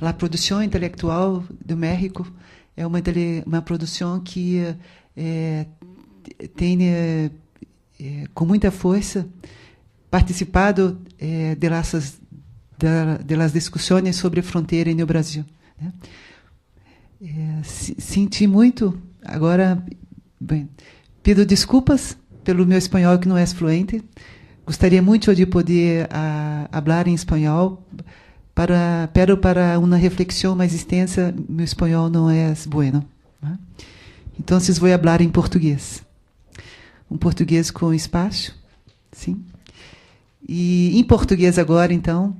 a produção intelectual do México é uma produção que tem, com muita força, participado das discussões sobre a fronteira no Brasil. Né? Senti muito, agora, bem, pido desculpas pelo meu espanhol que não é fluente. Gostaria muito de poder falar em espanhol, pero para uma reflexão mais extensa, meu espanhol não é bueno. Né? Então, vou falar em português. Um português com espaço, sim. E em português agora, então,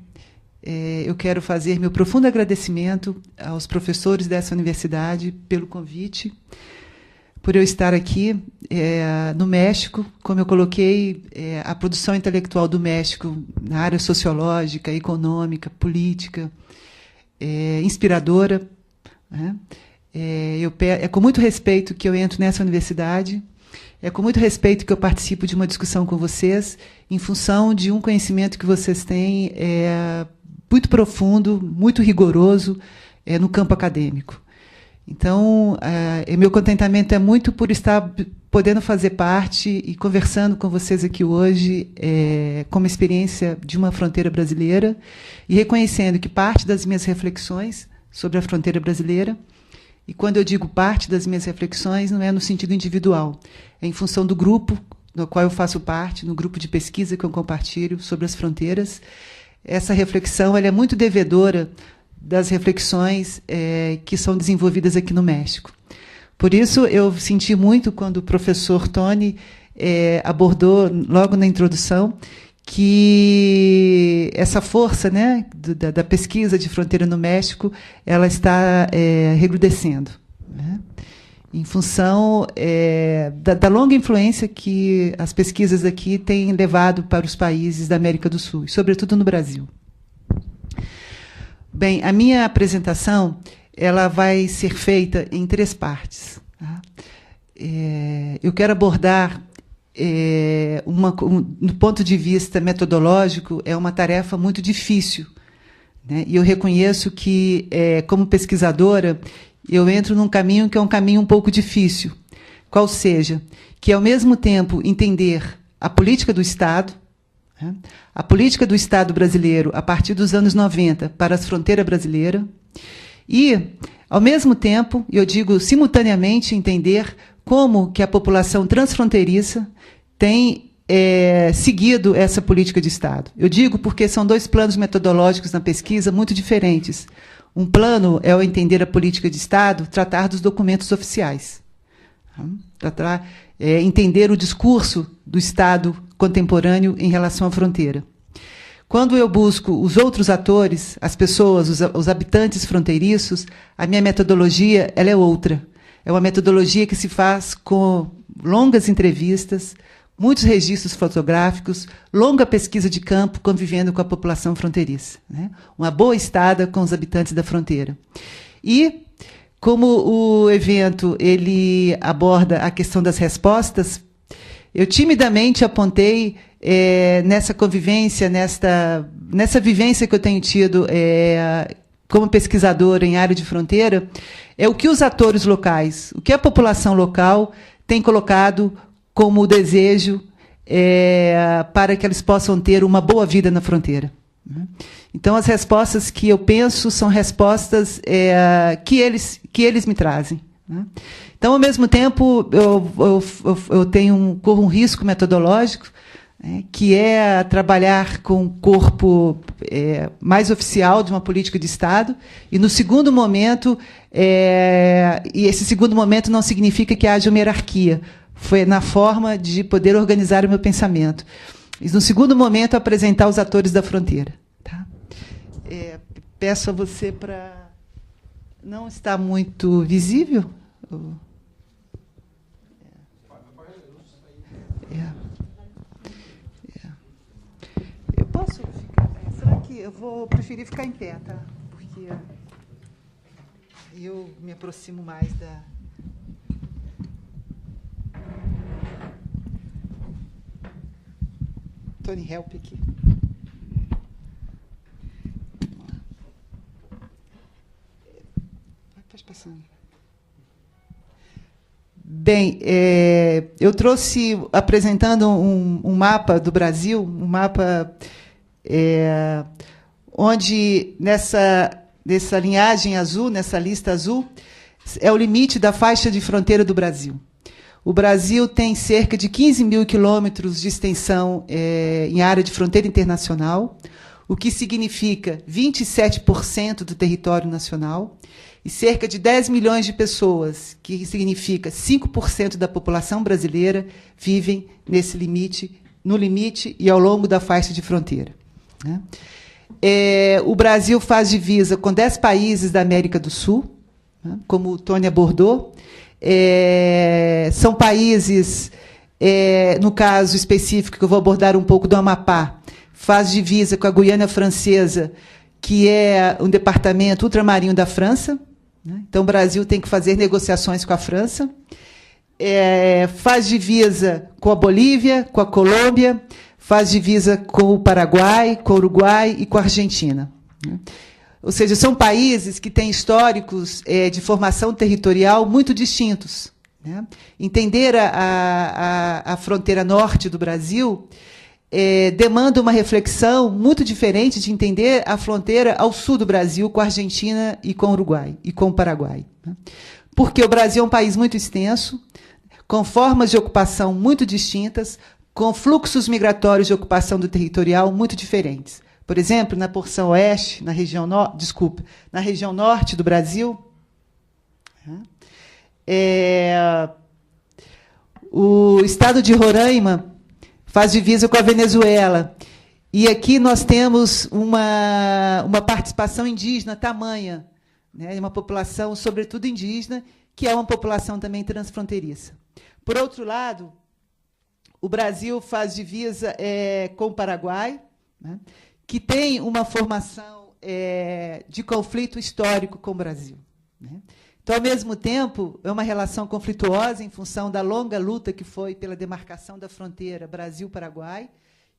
eu quero fazer meu profundo agradecimento aos professores dessa universidade pelo convite, por eu estar aqui no México. Como eu coloquei, a produção intelectual do México na área sociológica, econômica, política, inspiradora. Né? É com muito respeito que eu entro nessa universidade, é com muito respeito que eu participo de uma discussão com vocês, em função de um conhecimento que vocês têm muito profundo, muito rigoroso no campo acadêmico. Então, meu contentamento é muito por estar podendo fazer parte e conversando com vocês aqui hoje, como experiência de uma fronteira brasileira, e reconhecendo que parte das minhas reflexões sobre a fronteira brasileira, e quando eu digo parte das minhas reflexões, não é no sentido individual, é em função do grupo do qual eu faço parte, no grupo de pesquisa que eu compartilho sobre as fronteiras. Essa reflexão ela é muito devedora das reflexões que são desenvolvidas aqui no México. Por isso, eu senti muito quando o professor Tony abordou, logo na introdução, que essa força, né, da pesquisa de fronteira no México ela está recrudescendo, né, em função da longa influência que as pesquisas aqui têm levado para os países da América do Sul, sobretudo no Brasil. Bem, a minha apresentação ela vai ser feita em 3 partes. Tá? Eu quero abordar, do ponto de vista metodológico, é uma tarefa muito difícil. Né? E eu reconheço que, como pesquisadora, eu entro num caminho que é um caminho um pouco difícil. Qual seja, que, ao mesmo tempo, entender a política do Estado, né? A política do Estado brasileiro a partir dos anos 90 para a fronteira brasileira e, ao mesmo tempo, eu digo simultaneamente, entender como que a população transfronteiriça tem seguido essa política de Estado. Eu digo porque são 2 planos metodológicos na pesquisa muito diferentes. Um plano é o entender a política de Estado, tratar dos documentos oficiais. Entender o discurso do Estado contemporâneo em relação à fronteira. Quando eu busco os outros atores, as pessoas, os habitantes fronteiriços, a minha metodologia ela é outra. É uma metodologia que se faz com longas entrevistas, muitos registros fotográficos, longa pesquisa de campo, convivendo com a população fronteiriça. Né? Uma boa estada com os habitantes da fronteira. E, como o evento ele aborda a questão das respostas, eu timidamente apontei nessa convivência, nessa vivência que eu tenho tido como pesquisadora em área de fronteira, o que os atores locais, o que a população local tem colocado como desejo para que eles possam ter uma boa vida na fronteira. Então, as respostas que eu penso são respostas que eles me trazem. Então, ao mesmo tempo, eu corro um risco metodológico, que é trabalhar com o corpo mais oficial de uma política de Estado, e, no segundo momento, e esse segundo momento não significa que haja uma hierarquia, foi na forma de poder organizar o meu pensamento. E, no segundo momento, apresentar os atores da fronteira. Tá? Peço a você para... Não está muito visível? Eu posso ficar... Será que eu vou preferir ficar em pé, tá? Porque eu me aproximo mais da... Tony, help aqui. Pode passar. Bem, eu trouxe, apresentando um mapa do Brasil, um mapa onde, nessa linhagem azul, nessa lista azul, é o limite da faixa de fronteira do Brasil. O Brasil tem cerca de 15 mil quilômetros de extensão em área de fronteira internacional, o que significa 27% do território nacional, e cerca de 10 milhões de pessoas, que significa 5% da população brasileira, vivem nesse limite, no limite e ao longo da faixa de fronteira. Né? O Brasil faz divisa com 10 países da América do Sul, né, como o Tony abordou. São países, no caso específico, que eu vou abordar um pouco do Amapá, faz divisa com a Guiana Francesa, que é um departamento ultramarinho da França. Né? Então, o Brasil tem que fazer negociações com a França. Faz divisa com a Bolívia, com a Colômbia, faz divisa com o Paraguai, com o Uruguai e com a Argentina. Né? Ou seja, são países que têm históricos de formação territorial muito distintos. Né? Entender a fronteira norte do Brasil demanda uma reflexão muito diferente de entender a fronteira ao sul do Brasil, com a Argentina e com o Uruguai e com o Paraguai. Né? Porque o Brasil é um país muito extenso, com formas de ocupação muito distintas, com fluxos migratórios de ocupação do territorial muito diferentes. Por exemplo, na porção oeste, na região norte do Brasil, o estado de Roraima faz divisa com a Venezuela. E aqui nós temos uma participação indígena tamanha, né, uma população, sobretudo indígena, que é uma população também transfronteiriça. Por outro lado, o Brasil faz divisa com o Paraguai, né, que tem uma formação de conflito histórico com o Brasil. Né? Então, ao mesmo tempo, é uma relação conflituosa em função da longa luta que foi pela demarcação da fronteira Brasil-Paraguai,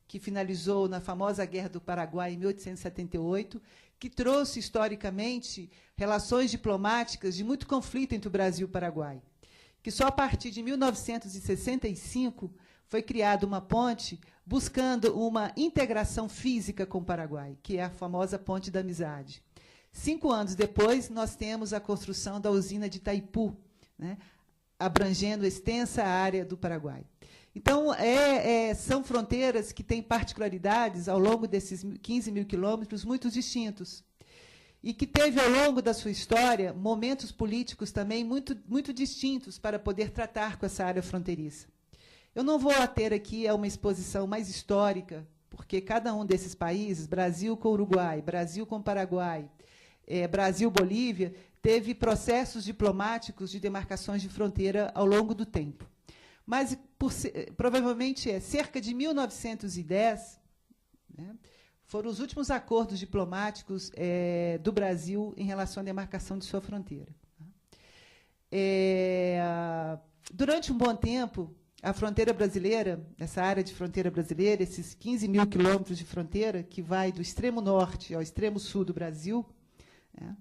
que finalizou na famosa Guerra do Paraguai, em 1878, que trouxe, historicamente, relações diplomáticas de muito conflito entre o Brasil e o Paraguai, que só a partir de 1965 foi criada uma ponte buscando uma integração física com o Paraguai, que é a famosa Ponte da Amizade. 5 anos depois, nós temos a construção da usina de Itaipu, né, abrangendo extensa área do Paraguai. Então, são fronteiras que têm particularidades, ao longo desses 15 mil quilômetros, muito distintos, e que teve, ao longo da sua história, momentos políticos também muito, muito distintos para poder tratar com essa área fronteiriça. Eu não vou ater aqui a uma exposição mais histórica, porque cada um desses países, Brasil com Uruguai, Brasil com Paraguai, Brasil-Bolívia, teve processos diplomáticos de demarcações de fronteira ao longo do tempo. Mas, provavelmente, cerca de 1910, né, foram os últimos acordos diplomáticos do Brasil em relação à demarcação de sua fronteira. Durante um bom tempo, a fronteira brasileira, essa área de fronteira brasileira, esses 15 mil quilômetros de fronteira, que vai do extremo norte ao extremo sul do Brasil, né,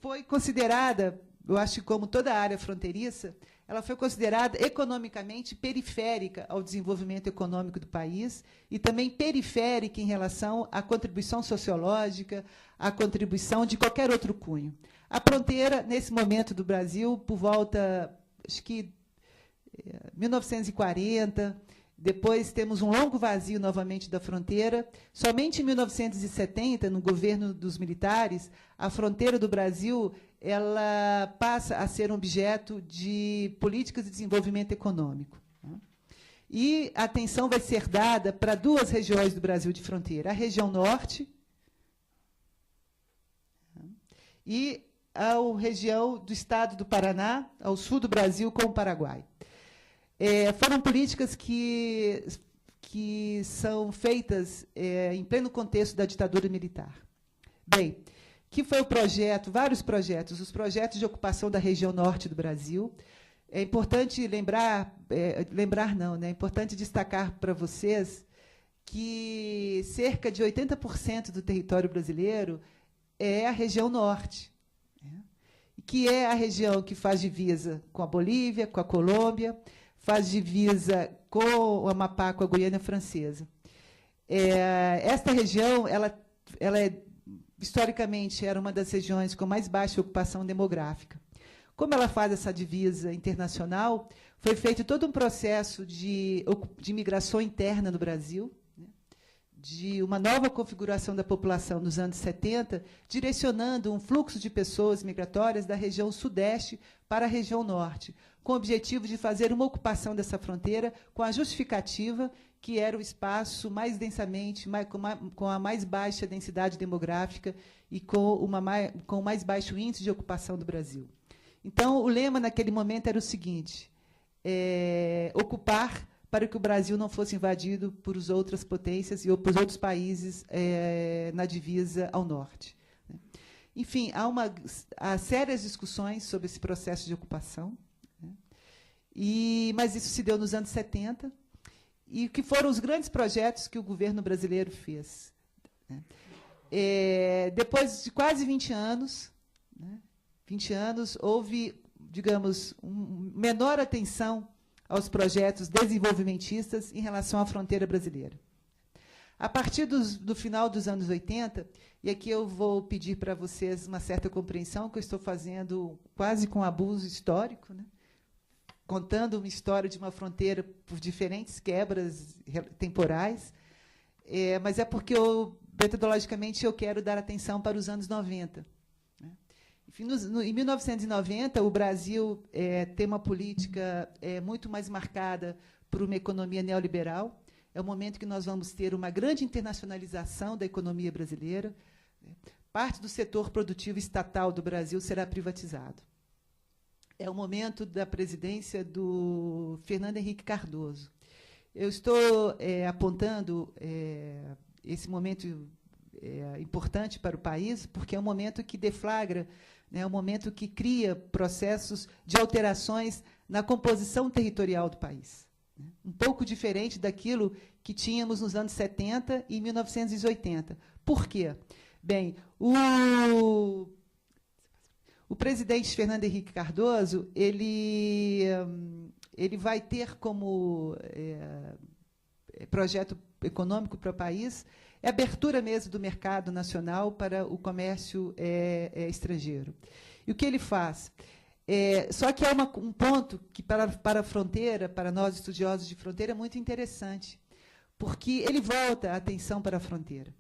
foi considerada, eu acho que como toda a área fronteiriça, ela foi considerada economicamente periférica ao desenvolvimento econômico do país e também periférica em relação à contribuição sociológica, à contribuição de qualquer outro cunho. A fronteira, nesse momento do Brasil, por volta, acho que 1940, depois temos um longo vazio novamente da fronteira. Somente em 1970, no governo dos militares, a fronteira do Brasil ela passa a ser um objeto de políticas de desenvolvimento econômico. E a atenção vai ser dada para 2 regiões do Brasil de fronteira, a região norte e a região do estado do Paraná, ao sul do Brasil, com o Paraguai. Foram políticas que são feitas em pleno contexto da ditadura militar. Bem, que foi o projeto, vários projetos, os projetos de ocupação da região norte do Brasil. É importante é importante destacar para vocês que cerca de 80% do território brasileiro é a região norte. Né? que é a região que faz divisa com a Bolívia, com a Colômbia, faz divisa com o Amapá, com a Guiana Francesa. Esta região, ela historicamente, era uma das regiões com mais baixa ocupação demográfica. Como ela faz essa divisa internacional, foi feito todo um processo de migração interna no Brasil, né, de uma nova configuração da população nos anos 70, direcionando um fluxo de pessoas migratórias da região sudeste para a região norte, com o objetivo de fazer uma ocupação dessa fronteira com a justificativa que era o espaço mais densamente, com a mais baixa densidade demográfica e com o mais baixo índice de ocupação do Brasil. Então, o lema naquele momento era o seguinte: ocupar para que o Brasil não fosse invadido por outras potências e por outros países na divisa ao norte. Enfim, há sérias discussões sobre esse processo de ocupação, né? Mas isso se deu nos anos 70, e que foram os grandes projetos que o governo brasileiro fez, né? Depois de quase 20 anos, né, 20 anos, houve, digamos, menor atenção aos projetos desenvolvimentistas em relação à fronteira brasileira. A partir do final dos anos 80, e aqui eu vou pedir para vocês uma certa compreensão, que eu estou fazendo quase com abuso histórico, né? Contando uma história de uma fronteira por diferentes quebras temporais, mas é porque, metodologicamente, eu quero dar atenção para os anos 90. Né? Enfim, em 1990, o Brasil tem uma política muito mais marcada por uma economia neoliberal. É o momento que nós vamos ter uma grande internacionalização da economia brasileira. Né? Parte do setor produtivo estatal do Brasil será privatizado. É o momento da presidência do Fernando Henrique Cardoso. Eu estou apontando esse momento importante para o país, porque é um momento que deflagra, né, é um momento que cria processos de alterações na composição territorial do país. Né? Um pouco diferente daquilo que tínhamos nos anos 70 e 1980. Por quê? Bem, o presidente Fernando Henrique Cardoso, ele vai ter como projeto econômico para o país a abertura mesmo do mercado nacional para o comércio estrangeiro. E o que ele faz? Só que há um ponto que, para a fronteira, para nós estudiosos de fronteira, é muito interessante, porque ele volta a atenção para a fronteira.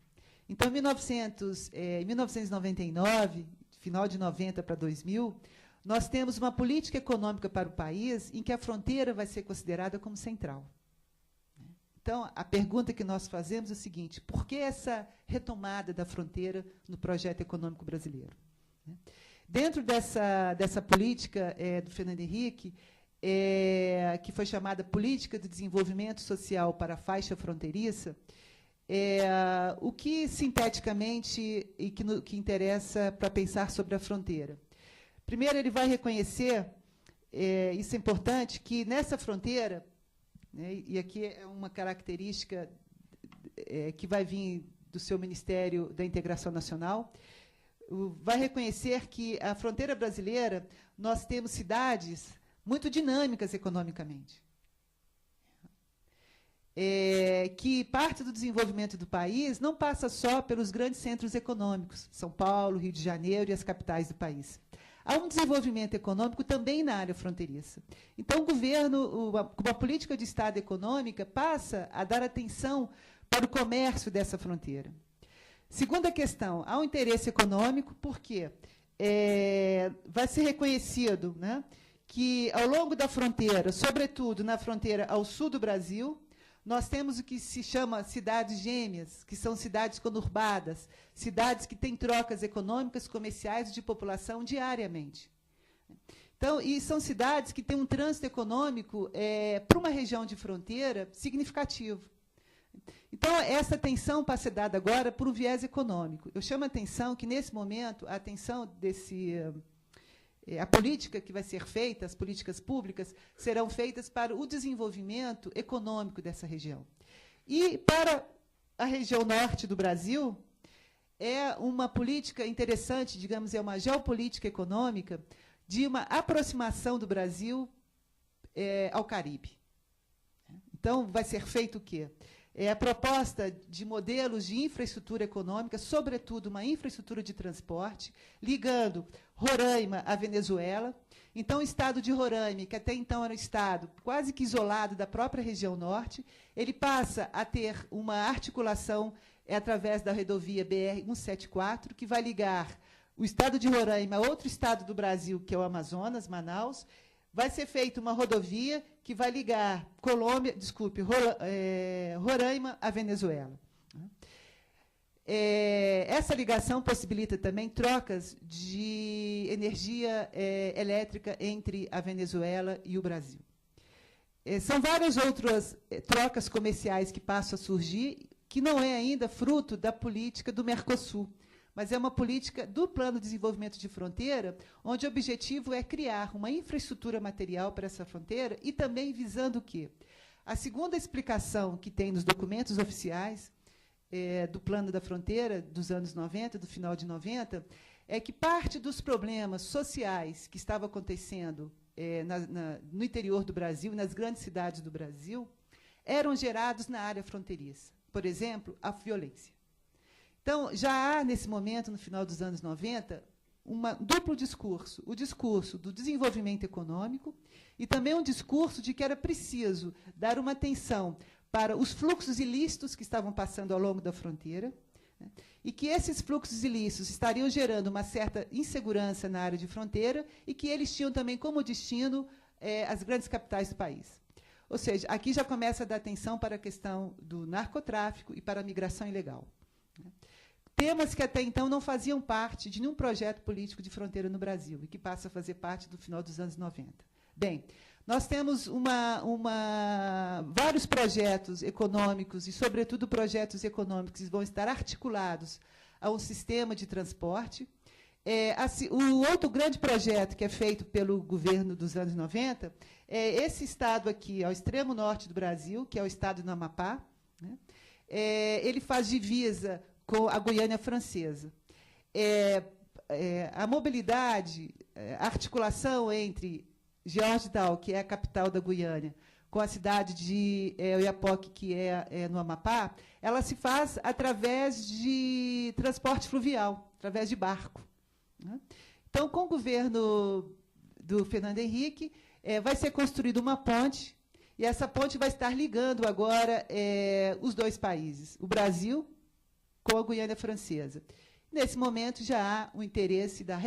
Então, em 1999, final de 90 para 2000, nós temos uma política econômica para o país em que a fronteira vai ser considerada como central. Então, a pergunta que nós fazemos é a seguinte: por que essa retomada da fronteira no projeto econômico brasileiro? Dentro dessa política do Fernando Henrique, que foi chamada Política de Desenvolvimento Social para a Faixa Fronteiriça, o que, sinteticamente, e que interessa para pensar sobre a fronteira? Primeiro, ele vai reconhecer, isso é importante, que nessa fronteira, né, e aqui é uma característica que vai vir do seu Ministério da Integração Nacional, vai reconhecer que a fronteira brasileira, nós temos cidades muito dinâmicas economicamente. Que parte do desenvolvimento do país não passa só pelos grandes centros econômicos, São Paulo, Rio de Janeiro e as capitais do país. Há um desenvolvimento econômico também na área fronteiriça. Então, o governo, com a política de Estado econômica, passa a dar atenção para o comércio dessa fronteira. Segunda questão, há um interesse econômico, porque vai ser reconhecido, né, que, ao longo da fronteira, sobretudo na fronteira ao sul do Brasil, nós temos o que se chama cidades gêmeas, que são cidades conurbadas, cidades que têm trocas econômicas, comerciais e de população diariamente. Então, e são cidades que têm um trânsito econômico para uma região de fronteira significativo. Então, essa atenção passa a ser dada agora por um viés econômico. Eu chamo a atenção que, nesse momento, a atenção a política que vai ser feita, as políticas públicas, serão feitas para o desenvolvimento econômico dessa região. E, para a região norte do Brasil, é uma política interessante, digamos, é uma geopolítica econômica de uma aproximação do Brasil ao Caribe. Então, vai ser feito o quê? A proposta de modelos de infraestrutura econômica, sobretudo uma infraestrutura de transporte, ligando Roraima à Venezuela. Então, o estado de Roraima, que até então era um estado quase que isolado da própria região norte, ele passa a ter uma articulação através da rodovia BR-174, que vai ligar o estado de Roraima a outro estado do Brasil, que é o Amazonas, Manaus. Vai ser feita uma rodovia que vai ligar Roraima à Venezuela. Essa ligação possibilita também trocas de energia elétrica entre a Venezuela e o Brasil. São várias outras trocas comerciais que passam a surgir, que não é ainda fruto da política do Mercosul, mas é uma política do Plano de Desenvolvimento de Fronteira, onde o objetivo é criar uma infraestrutura material para essa fronteira e também visando o quê? A segunda explicação que tem nos documentos oficiais do Plano da Fronteira dos anos 90, do final de 90, é que parte dos problemas sociais que estavam acontecendo no interior do Brasil, nas grandes cidades do Brasil, eram gerados na área fronteiriça. Por exemplo, a violência. Então, já há, nesse momento, no final dos anos 90, um duplo discurso. O discurso do desenvolvimento econômico e também um discurso de que era preciso dar uma atenção para os fluxos ilícitos que estavam passando ao longo da fronteira, né, e que esses fluxos ilícitos estariam gerando uma certa insegurança na área de fronteira e que eles tinham também como destino as grandes capitais do país. Ou seja, aqui já começa a dar atenção para a questão do narcotráfico e para a migração ilegal. Temas que até então não faziam parte de nenhum projeto político de fronteira no Brasil e que passa a fazer parte do final dos anos 90. Bem, nós temos vários projetos econômicos e, sobretudo, projetos econômicos que vão estar articulados a um sistema de transporte. O outro grande projeto que é feito pelo governo dos anos 90 é esse estado aqui, ao extremo norte do Brasil, que é o estado do Amapá, né? Ele faz divisa com a Guiana Francesa. A mobilidade, a articulação entre Georgetown, que é a capital da Guiana, com a cidade de Oiapoque, que é no Amapá, ela se faz através de transporte fluvial, através de barco, né? Então, com o governo do Fernando Henrique, vai ser construída uma ponte, e essa ponte vai estar ligando agora os dois países, o Brasil com a Guiana Francesa. Nesse momento, já há o interesse da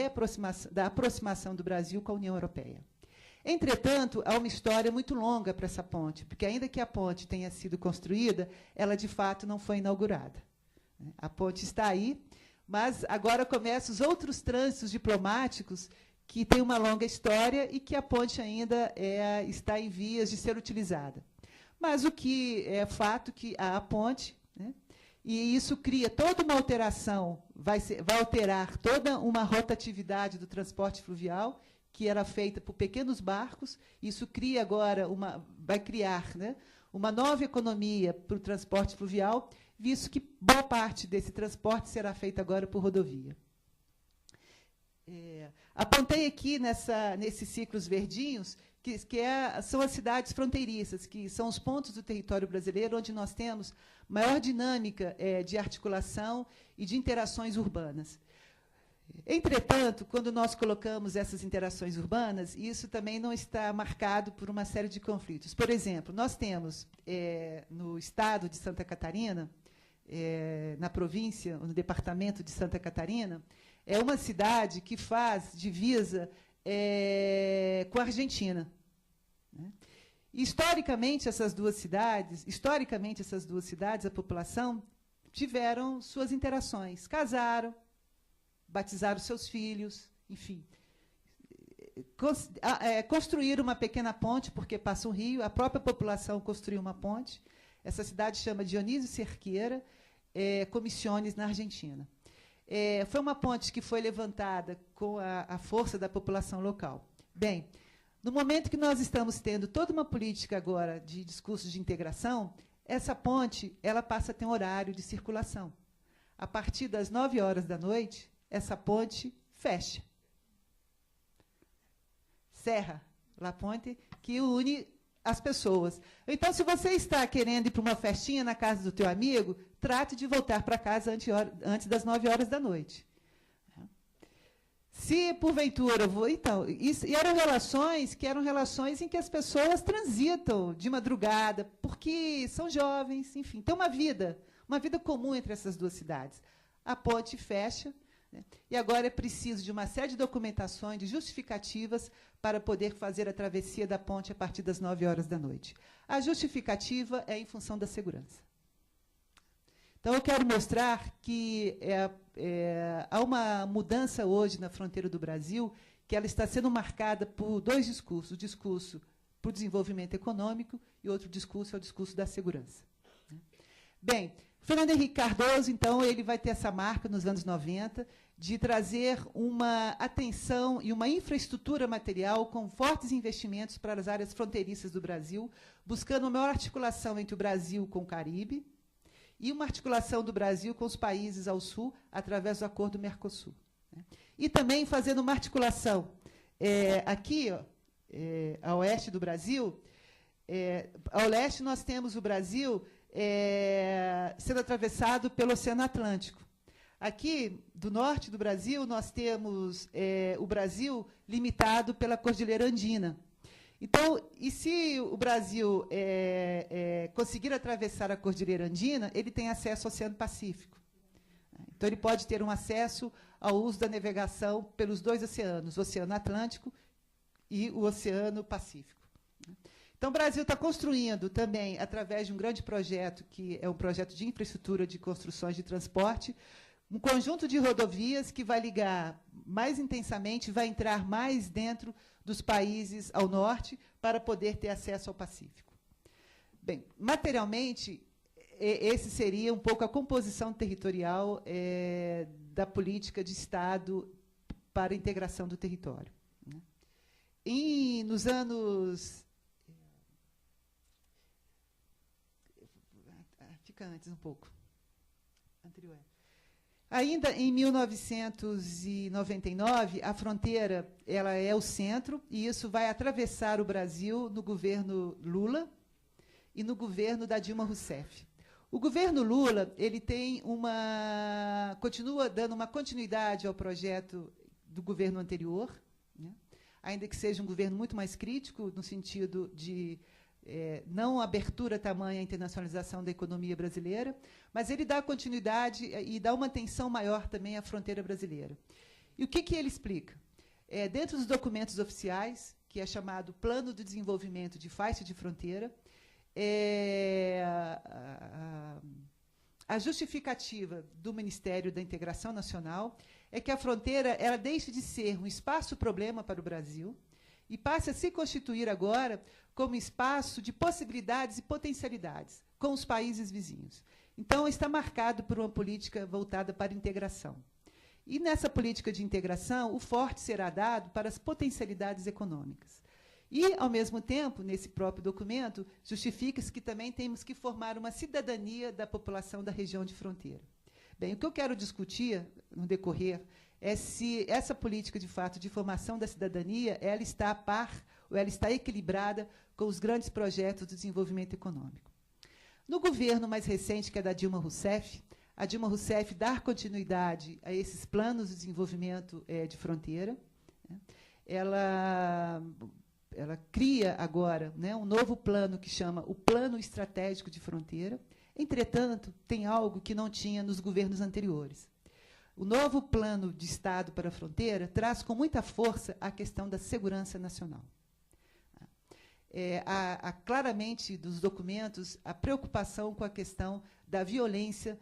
aproximação do Brasil com a União Europeia. Entretanto, há uma história muito longa para essa ponte, porque, ainda que a ponte tenha sido construída, ela, de fato, não foi inaugurada. A ponte está aí, mas agora começam os outros trânsitos diplomáticos que têm uma longa história e que a ponte ainda está em vias de ser utilizada. Mas o que é fato é que há a ponte, né, e isso cria toda uma alteração, vai alterar toda uma rotatividade do transporte fluvial, que era feita por pequenos barcos. Isso cria agora vai criar, né, uma nova economia para o transporte fluvial, visto que boa parte desse transporte será feita agora por rodovia. Apontei aqui nesses ciclos verdinhos que são as cidades fronteiriças, que são os pontos do território brasileiro onde nós temos maior dinâmica de articulação e de interações urbanas. Entretanto, quando nós colocamos essas interações urbanas, isso também não está marcado por uma série de conflitos. Por exemplo, nós temos, no estado de Santa Catarina, na província, no departamento de Santa Catarina, é uma cidade que faz divisa com a Argentina, né? Historicamente, essas duas cidades, a população tiveram suas interações, casaram, batizaram seus filhos, enfim. Construíram uma pequena ponte, porque passa um rio, a própria população construiu uma ponte. Essa cidade chama Dionísio Cerqueira, com Misiones, na Argentina. Foi uma ponte que foi levantada com a força da população local. Bem, no momento que nós estamos tendo toda uma política agora de discurso de integração, essa ponte ela passa a ter um horário de circulação. a partir das 9 horas da noite, essa ponte fecha. Cerra La Ponte, que une as pessoas. Então, se você está querendo ir para uma festinha na casa do teu amigo, trate de voltar para casa antes das 9 horas da noite. Se, porventura, então, e eram relações em que as pessoas transitam de madrugada, porque são jovens, enfim, tem uma vida comum entre essas duas cidades. A ponte fecha, né, e agora é preciso de uma série de documentações, de justificativas, para poder fazer a travessia da ponte a partir das 9 horas da noite. A justificativa é em função da segurança. Então, eu quero mostrar que há uma mudança hoje na fronteira do Brasil, que ela está sendo marcada por dois discursos. O discurso para o desenvolvimento econômico e outro discurso é o discurso da segurança. Bem, Fernando Henrique Cardoso, então, ele vai ter essa marca nos anos 90 de trazer uma atenção e uma infraestrutura material com fortes investimentos para as áreas fronteiriças do Brasil, buscando uma maior articulação entre o Brasil com o Caribe, e uma articulação do Brasil com os países ao sul, através do acordo Mercosul. Né? E também fazendo uma articulação aqui, ó, a oeste do Brasil. Ao leste, nós temos o Brasil sendo atravessado pelo Oceano Atlântico. Aqui, do norte do Brasil, nós temos o Brasil limitado pela Cordilheira Andina. Então, e se o Brasil conseguir atravessar a Cordilheira Andina, ele tem acesso ao Oceano Pacífico. Então, ele pode ter um acesso ao uso da navegação pelos dois oceanos, o Oceano Atlântico e o Oceano Pacífico. Então, o Brasil está construindo também, através de um grande projeto, que é um projeto de infraestrutura de construções de transporte, um conjunto de rodovias que vai ligar mais intensamente, vai entrar mais dentro dos países ao norte para poder ter acesso ao Pacífico. Bem, materialmente, esse seria um pouco a composição territorial da política de Estado para a integração do território. Né? E nos anos... Fica antes um pouco. Anterior. Ainda em 1999, a fronteira ela é o centro, e isso vai atravessar o Brasil no governo Lula e no governo da Dilma Rousseff. O governo Lula ele continua dando uma continuidade ao projeto do governo anterior, né? Ainda que seja um governo muito mais crítico, no sentido de não abertura tamanha à internacionalização da economia brasileira, mas ele dá continuidade e dá uma atenção maior também à fronteira brasileira. E o que ele explica? Dentro dos documentos oficiais, que é chamado Plano de Desenvolvimento de Faixa de Fronteira, a justificativa do Ministério da Integração Nacional é que a fronteira ela deixe de ser um espaço-problema para o Brasil e passe a se constituir agora como espaço de possibilidades e potencialidades com os países vizinhos. Então, está marcado por uma política voltada para a integração. E, nessa política de integração, o forte será dado para as potencialidades econômicas. E, ao mesmo tempo, nesse próprio documento, justifica-se que também temos que formar uma cidadania da população da região de fronteira. Bem, o que eu quero discutir no decorrer é se essa política, de fato, de formação da cidadania, ela está a par, ou ela está equilibrada com os grandes projetos de desenvolvimento econômico. No governo mais recente, que é da Dilma Rousseff, a Dilma Rousseff dá continuidade a esses planos de desenvolvimento de fronteira. Né? Ela cria agora, né, um novo plano que chama o Plano Estratégico de Fronteira. Entretanto, tem algo que não tinha nos governos anteriores. O novo plano de Estado para a fronteira traz com muita força a questão da segurança nacional. Há claramente dos documentos a preocupação com a questão da violência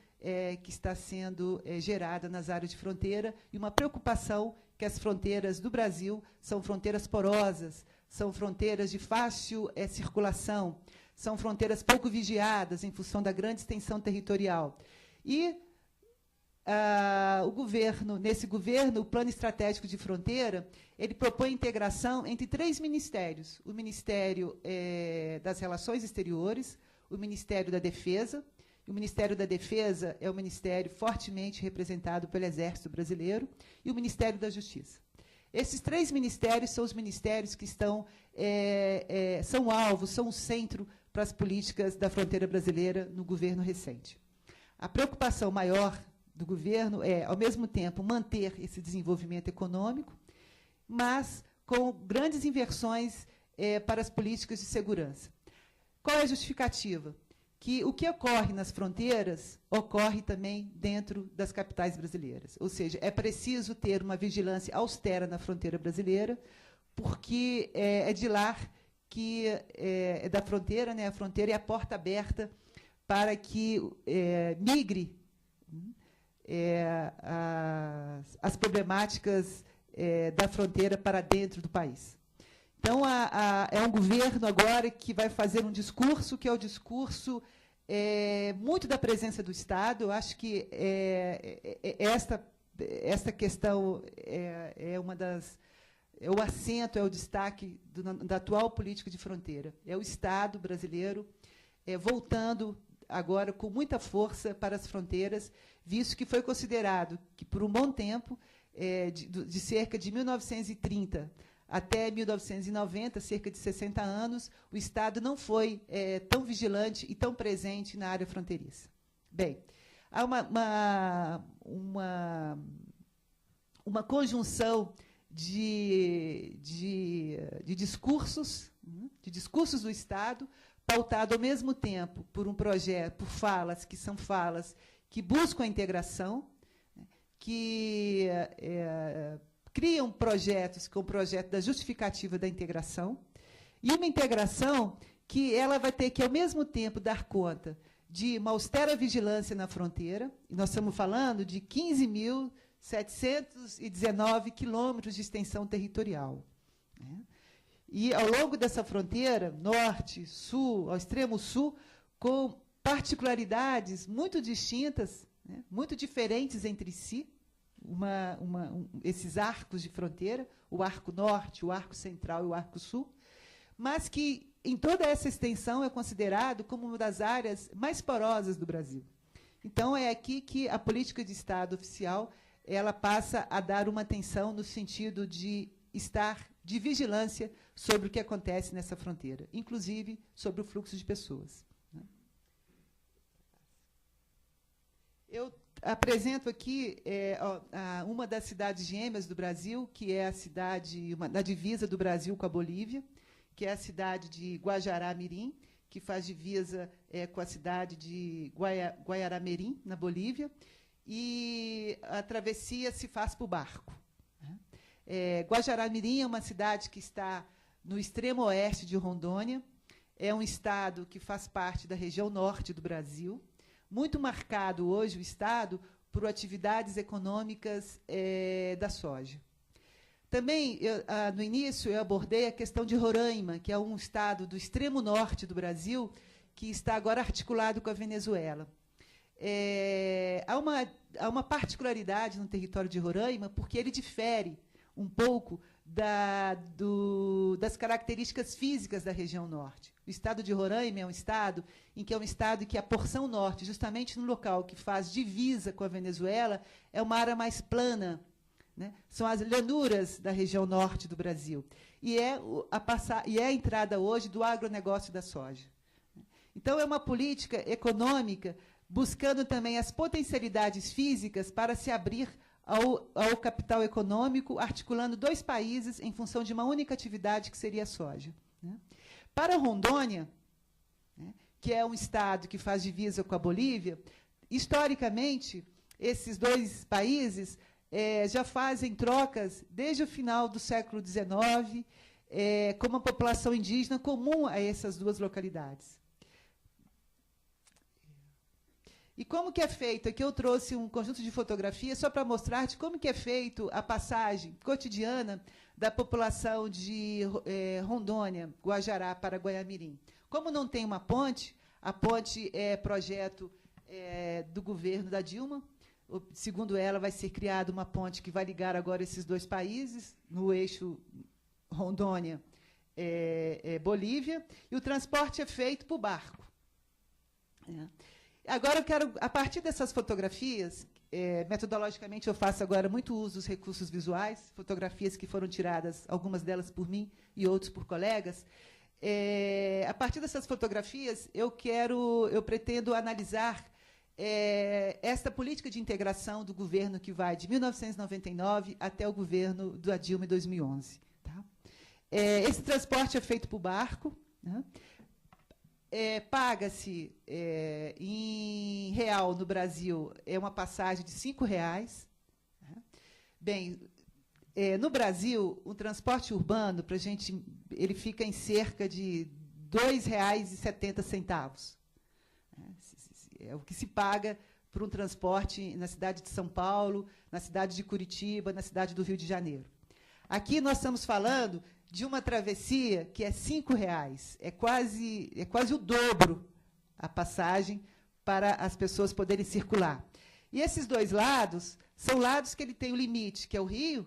que está sendo gerada nas áreas de fronteira e uma preocupação que as fronteiras do Brasil são fronteiras porosas, são fronteiras de fácil circulação, são fronteiras pouco vigiadas em função da grande extensão territorial. E nesse governo, o Plano Estratégico de Fronteira, ele propõe integração entre 3 ministérios: o Ministério das Relações Exteriores, o Ministério da Defesa O Ministério da Defesa é um ministério fortemente representado pelo Exército Brasileiro e o Ministério da Justiça. Esses 3 ministérios são os ministérios que são alvo, são o centro para as políticas da fronteira brasileira no governo recente. A preocupação maior do governo é, ao mesmo tempo, manter esse desenvolvimento econômico, mas com grandes inversões para as políticas de segurança. Qual é a justificativa? Que o que ocorre nas fronteiras ocorre também dentro das capitais brasileiras. Ou seja, é preciso ter uma vigilância austera na fronteira brasileira, porque é de lá que é da fronteira, né? A fronteira é a porta aberta para que migre as problemáticas da fronteira para dentro do país. Então, é um governo agora que vai fazer um discurso que é o discurso muito da presença do Estado. Eu acho que esta questão é uma das... É o acento, é o destaque da atual política de fronteira. É o Estado brasileiro voltando agora com muita força para as fronteiras, visto que foi considerado que, por um bom tempo, de cerca de 1930 até 1990, cerca de 60 anos, o Estado não foi tão vigilante e tão presente na área fronteiriça. Bem, há uma conjunção de discursos do Estado, pautado ao mesmo tempo por um projeto, por falas que buscam a integração, que criam projetos com o projeto da justificativa da integração, e uma integração que ela vai ter que, ao mesmo tempo, dar conta de uma austera vigilância na fronteira, e nós estamos falando de 15.719 quilômetros de extensão territorial, né? E, ao longo dessa fronteira, norte, sul, ao extremo sul, com particularidades muito distintas, né, muito diferentes entre si, esses arcos de fronteira, o arco norte, o arco central e o arco sul, mas que, em toda essa extensão, é considerado como uma das áreas mais porosas do Brasil. Então, é aqui que a política de Estado oficial ela passa a dar uma atenção no sentido de vigilância sobre o que acontece nessa fronteira, inclusive sobre o fluxo de pessoas, né? Eu apresento aqui uma das cidades gêmeas do Brasil, que é a cidade, da divisa do Brasil com a Bolívia, que é a cidade de Guajará-Mirim, que faz divisa com a cidade de Guaiará-Mirim, na Bolívia, e a travessia se faz por barco. Guajará-Mirim é uma cidade que está no extremo oeste de Rondônia, é um estado que faz parte da região norte do Brasil, muito marcado hoje o estado por atividades econômicas da soja. Também, no início, eu abordei a questão de Roraima, que é um estado do extremo norte do Brasil, que está agora articulado com a Venezuela. Há uma particularidade no território de Roraima, porque ele difere um pouco das características físicas da região norte. O estado de Roraima é um estado em que a porção norte, justamente no local que faz divisa com a Venezuela, é uma área mais plana, né? São as llanuras da região norte do Brasil. E é a entrada hoje do agronegócio da soja. Então, é uma política econômica buscando também as potencialidades físicas para se abrir ao capital econômico, articulando 2 países em função de uma única atividade, que seria a soja, né? Para Rondônia, né, que é um estado que faz divisa com a Bolívia, historicamente, esses 2 países já fazem trocas desde o final do século XIX, com uma população indígena comum a essas 2 localidades. E como que é feito? Aqui eu trouxe um conjunto de fotografias só para mostrar de como que é feito a passagem cotidiana da população de Rondônia, Guajará, para Guaiamirim. Como não tem uma ponte, a ponte é projeto do governo da Dilma. Segundo ela, vai ser criada uma ponte que vai ligar agora esses 2 países, no eixo Rondônia-Bolívia, e o transporte é feito por barco. Agora eu quero, a partir dessas fotografias, metodologicamente eu faço agora muito uso dos recursos visuais, fotografias que foram tiradas, algumas delas por mim e outras por colegas. A partir dessas fotografias, eu pretendo analisar esta política de integração do governo que vai de 1999 até o governo da Dilma em 2011. Tá? Esse transporte é feito por barco, né? Paga-se em real no Brasil uma passagem de R$ 5. Né? Bem, no Brasil, o transporte urbano, para a gente, ele fica em cerca de R$ 2,70. É o que se paga por um transporte na cidade de São Paulo, na cidade de Curitiba, na cidade do Rio de Janeiro. Aqui nós estamos falando de uma travessia que é R$ 5. É quase o dobro a passagem para as pessoas poderem circular. E esses dois lados são lados que ele tem o limite, que é o rio,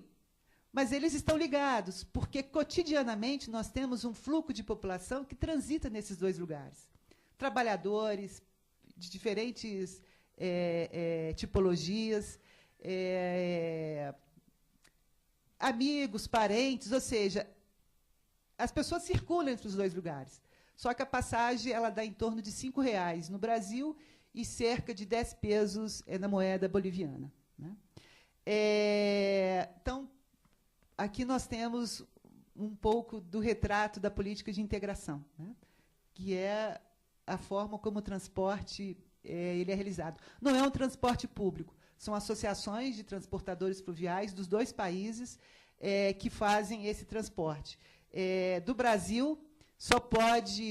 mas eles estão ligados, porque cotidianamente nós temos um fluxo de população que transita nesses dois lugares. Trabalhadores de diferentes tipologias, amigos, parentes, ou seja, as pessoas circulam entre os dois lugares. Só que a passagem ela dá em torno de R$ 5 no Brasil e cerca de 10 pesos na moeda boliviana. Né? Então, aqui nós temos um pouco do retrato da política de integração, né? Que é a forma como o transporte ele é realizado. Não é um transporte público, são associações de transportadores fluviais dos dois países que fazem esse transporte. Do Brasil,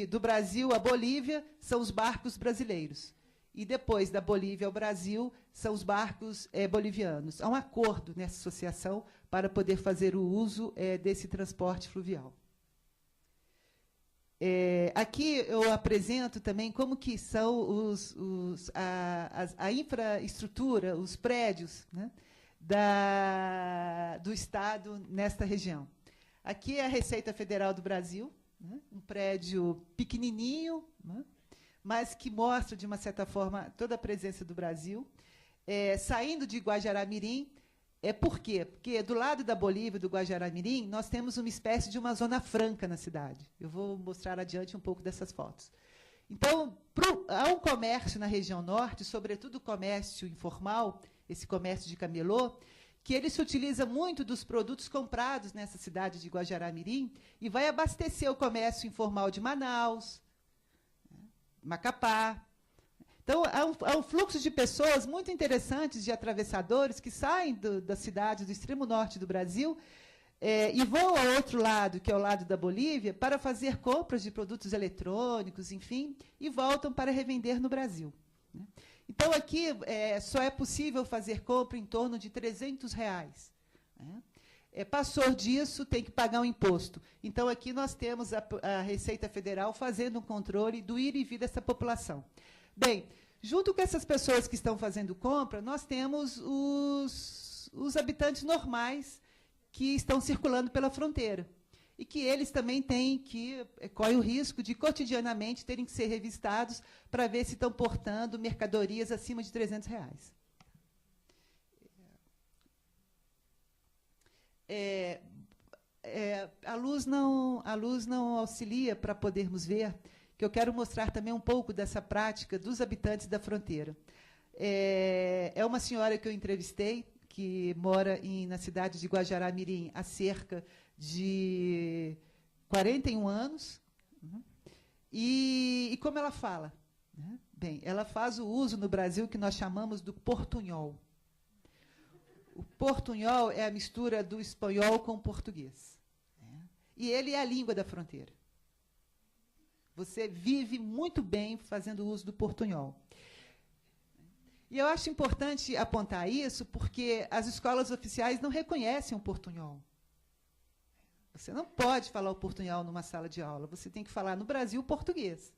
do Brasil à Bolívia, são os barcos brasileiros. E depois, da Bolívia ao Brasil, são os barcos bolivianos. Há um acordo nessa associação para poder fazer o uso desse transporte fluvial. Aqui eu apresento também como que são a infraestrutura, os prédios, né, do Estado nesta região. Aqui é a Receita Federal do Brasil, né, um prédio pequenininho, né, mas que mostra, de uma certa forma, toda a presença do Brasil. Saindo de Guajará-Mirim, por quê? Porque do lado da Bolívia, do Guajará-Mirim, nós temos uma espécie de uma zona franca na cidade. Eu vou mostrar adiante um pouco dessas fotos. Então, há um comércio na região norte, sobretudo o comércio informal, esse comércio de camelô, que ele se utiliza muito dos produtos comprados nessa cidade de Guajará-Mirim e vai abastecer o comércio informal de Manaus, Macapá. Então, há um fluxo de pessoas muito interessantes, de atravessadores, que saem das cidades do extremo norte do Brasil e vão ao outro lado, que é o lado da Bolívia, para fazer compras de produtos eletrônicos, enfim, e voltam para revender no Brasil. Né? Então, aqui só é possível fazer compra em torno de R$ 300. Né? Passou disso, tem que pagar um imposto. Então, aqui nós temos a Receita Federal fazendo um controle do ir e vir dessa população. Bem, junto com essas pessoas que estão fazendo compra, nós temos os habitantes normais que estão circulando pela fronteira. E que eles também correm o risco de, cotidianamente, terem que ser revistados para ver se estão portando mercadorias acima de R$ 300. A luz não auxilia para podermos ver, que eu quero mostrar também um pouco dessa prática dos habitantes da fronteira. É uma senhora que eu entrevistei, que mora na cidade de Guajará-Mirim há cerca de 41 anos. E como ela fala? Né? Bem, ela faz o uso no Brasil que nós chamamos do portunhol. O portunhol é a mistura do espanhol com o português. Né? E ele é a língua da fronteira. Você vive muito bem fazendo uso do portunhol. E eu acho importante apontar isso porque as escolas oficiais não reconhecem o portunhol. Você não pode falar o portunhol numa sala de aula, você tem que falar no Brasil o português.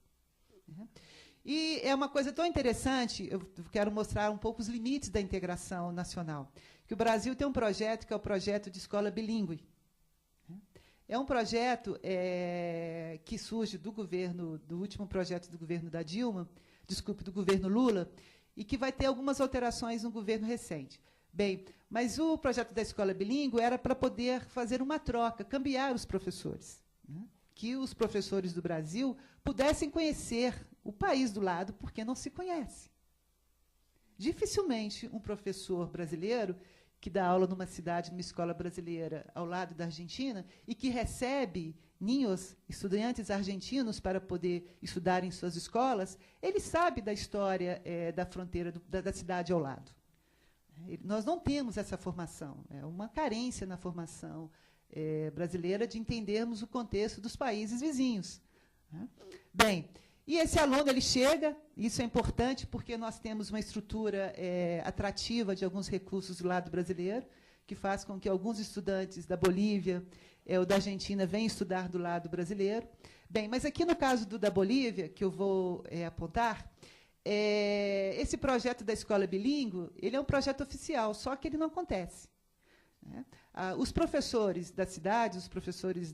E é uma coisa tão interessante, eu quero mostrar um pouco os limites da integração nacional, que o Brasil tem um projeto que é o projeto de escola bilíngue. É um projeto que surge do último projeto do governo da Dilma, desculpe, do governo Lula, e que vai ter algumas alterações no governo recente. Bem, mas o projeto da escola bilíngue era para poder fazer uma troca, cambiar os professores, né? Que os professores do Brasil pudessem conhecer o país do lado, porque não se conhece. Dificilmente um professor brasileiro que dá aula numa cidade, numa escola brasileira, ao lado da Argentina, e que recebe ninhos, estudantes argentinos, para poder estudar em suas escolas, ele sabe da história da fronteira da cidade ao lado. Nós não temos essa formação. É uma carência na formação brasileira de entendermos o contexto dos países vizinhos. Né? Bem, e esse aluno ele chega, isso é importante porque nós temos uma estrutura atrativa de alguns recursos do lado brasileiro, que faz com que alguns estudantes da Bolívia ou da Argentina venham estudar do lado brasileiro. Bem, mas aqui no caso da Bolívia, que eu vou apontar, esse projeto da escola bilíngue, ele é um projeto oficial, só que ele não acontece. Né? Os professores da cidade, os professores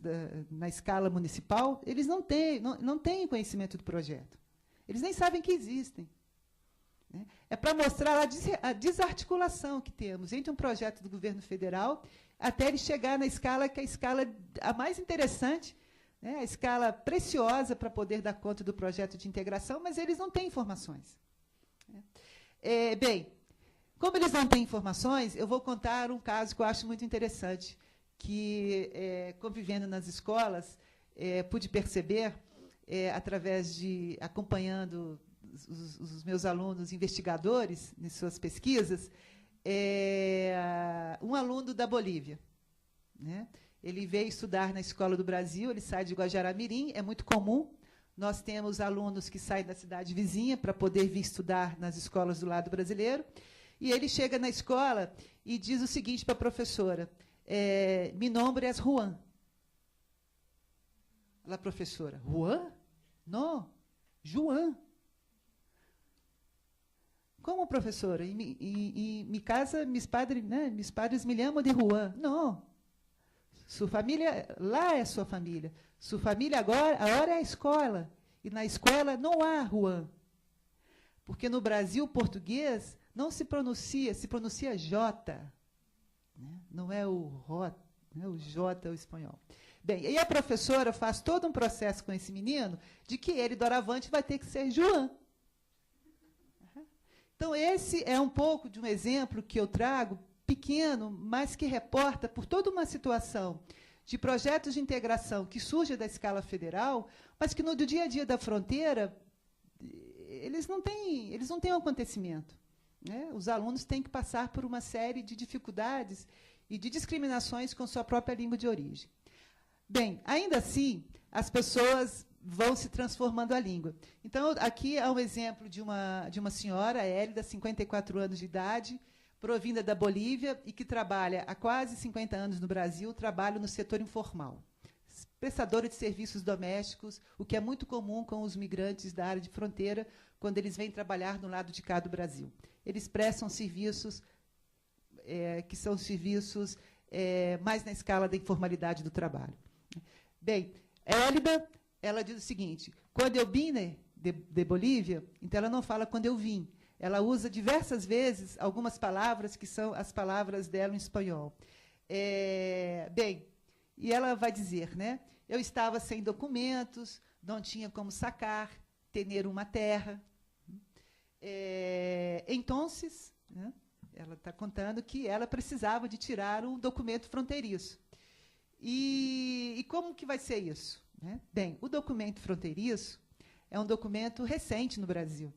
na escala municipal, eles não têm conhecimento do projeto. Eles nem sabem que existem. Né? É para mostrar a desarticulação que temos entre um projeto do governo federal até ele chegar na escala que é a escala a mais interessante, né, a escala preciosa para poder dar conta do projeto de integração, mas eles não têm informações. Bem, como eles não têm informações, eu vou contar um caso que eu acho muito interessante, que, convivendo nas escolas, pude perceber, através de acompanhando os meus alunos investigadores em suas pesquisas, um aluno da Bolívia, né? Ele veio estudar na Escola do Brasil, ele sai de Guajará-Mirim, é muito comum. Nós temos alunos que saem da cidade vizinha para poder vir estudar nas escolas do lado brasileiro. E ele chega na escola e diz o seguinte para a professora: mi nombre es Juan. A professora: Juan? Não, João. Como, professora? Em mi casa, mis padres me chamam de Juan. Não. Sua família, lá é sua família. Sua família agora é a escola. E na escola não há Juan. Porque no Brasil, o português não se pronuncia J. Né? Não é o J, não é o J, é o espanhol. Bem, e a professora faz todo um processo com esse menino de que ele, doravante, vai ter que ser João. Então, esse é um pouco de um exemplo que eu trago, pequeno, mas que reporta por toda uma situação de projetos de integração que surge da escala federal, mas que no dia a dia da fronteira eles não têm um acontecimento. Né? Os alunos têm que passar por uma série de dificuldades e de discriminações com sua própria língua de origem. Bem, ainda assim, as pessoas vão se transformando a língua. Então, aqui há um exemplo de uma senhora, Hélida, 54 anos de idade, provinda da Bolívia e que trabalha há quase 50 anos no Brasil, trabalha no setor informal. Prestadora de serviços domésticos, o que é muito comum com os migrantes da área de fronteira, quando eles vêm trabalhar no lado de cá do Brasil. Eles prestam serviços que são serviços mais na escala da informalidade do trabalho. Bem, Hélida, ela diz o seguinte: quando eu vim de Bolívia, então ela não fala quando eu vim. Ela usa diversas vezes algumas palavras que são as palavras dela em espanhol. Bem, e ela vai dizer, né? Eu estava sem documentos, não tinha como sacar, ter uma terra. Então, né, ela está contando que ela precisava de tirar um documento fronteiriço. E como que vai ser isso? Né? Bem, o documento fronteiriço é um documento recente no Brasil.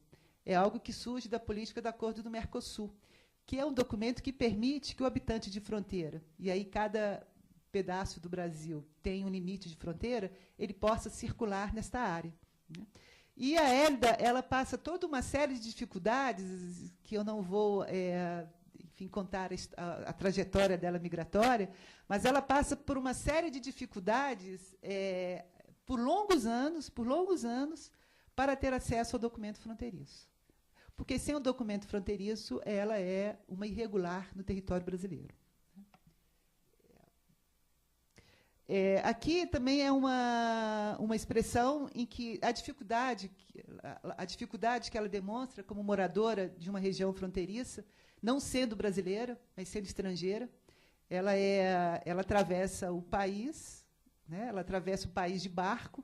É algo que surge da política do Acordo do Mercosul, que é um documento que permite que o habitante de fronteira, e aí cada pedaço do Brasil tem um limite de fronteira, ele possa circular nesta área. Né? E a Hélida, ela passa toda uma série de dificuldades, que eu não vou enfim, contar a trajetória dela migratória, mas ela passa por uma série de dificuldades por longos anos, para ter acesso ao documento fronteiriço. Porque, sem o documento fronteiriço, ela é uma irregular no território brasileiro. Aqui também é uma expressão em que a dificuldade que ela demonstra como moradora de uma região fronteiriça, não sendo brasileira, mas sendo estrangeira, ela atravessa o país, né? Ela atravessa o país de barco.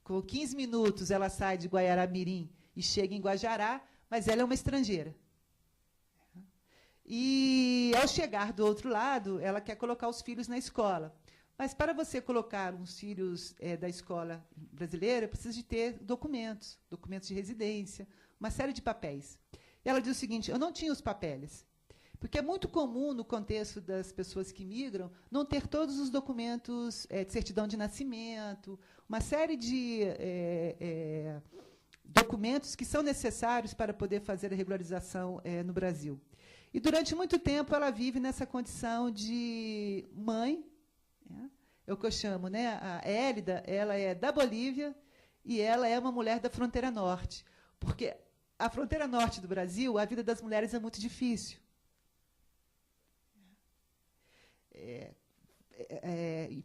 Com 15 minutos ela sai de Guaiará-Mirim e chega em Guajará, mas ela é uma estrangeira. E, ao chegar do outro lado, ela quer colocar os filhos na escola. Mas, para você colocar os filhos da escola brasileira, precisa de ter documentos de residência, uma série de papéis. E ela diz o seguinte: eu não tinha os papéis, porque é muito comum, no contexto das pessoas que migram, não ter todos os documentos de certidão de nascimento, uma série de documentos que são necessários para poder fazer a regularização no Brasil. E, durante muito tempo, ela vive nessa condição de mãe. É o que eu chamo, né? A Hélida, ela é da Bolívia e ela é uma mulher da fronteira norte. Porque a fronteira norte do Brasil, a vida das mulheres é muito difícil.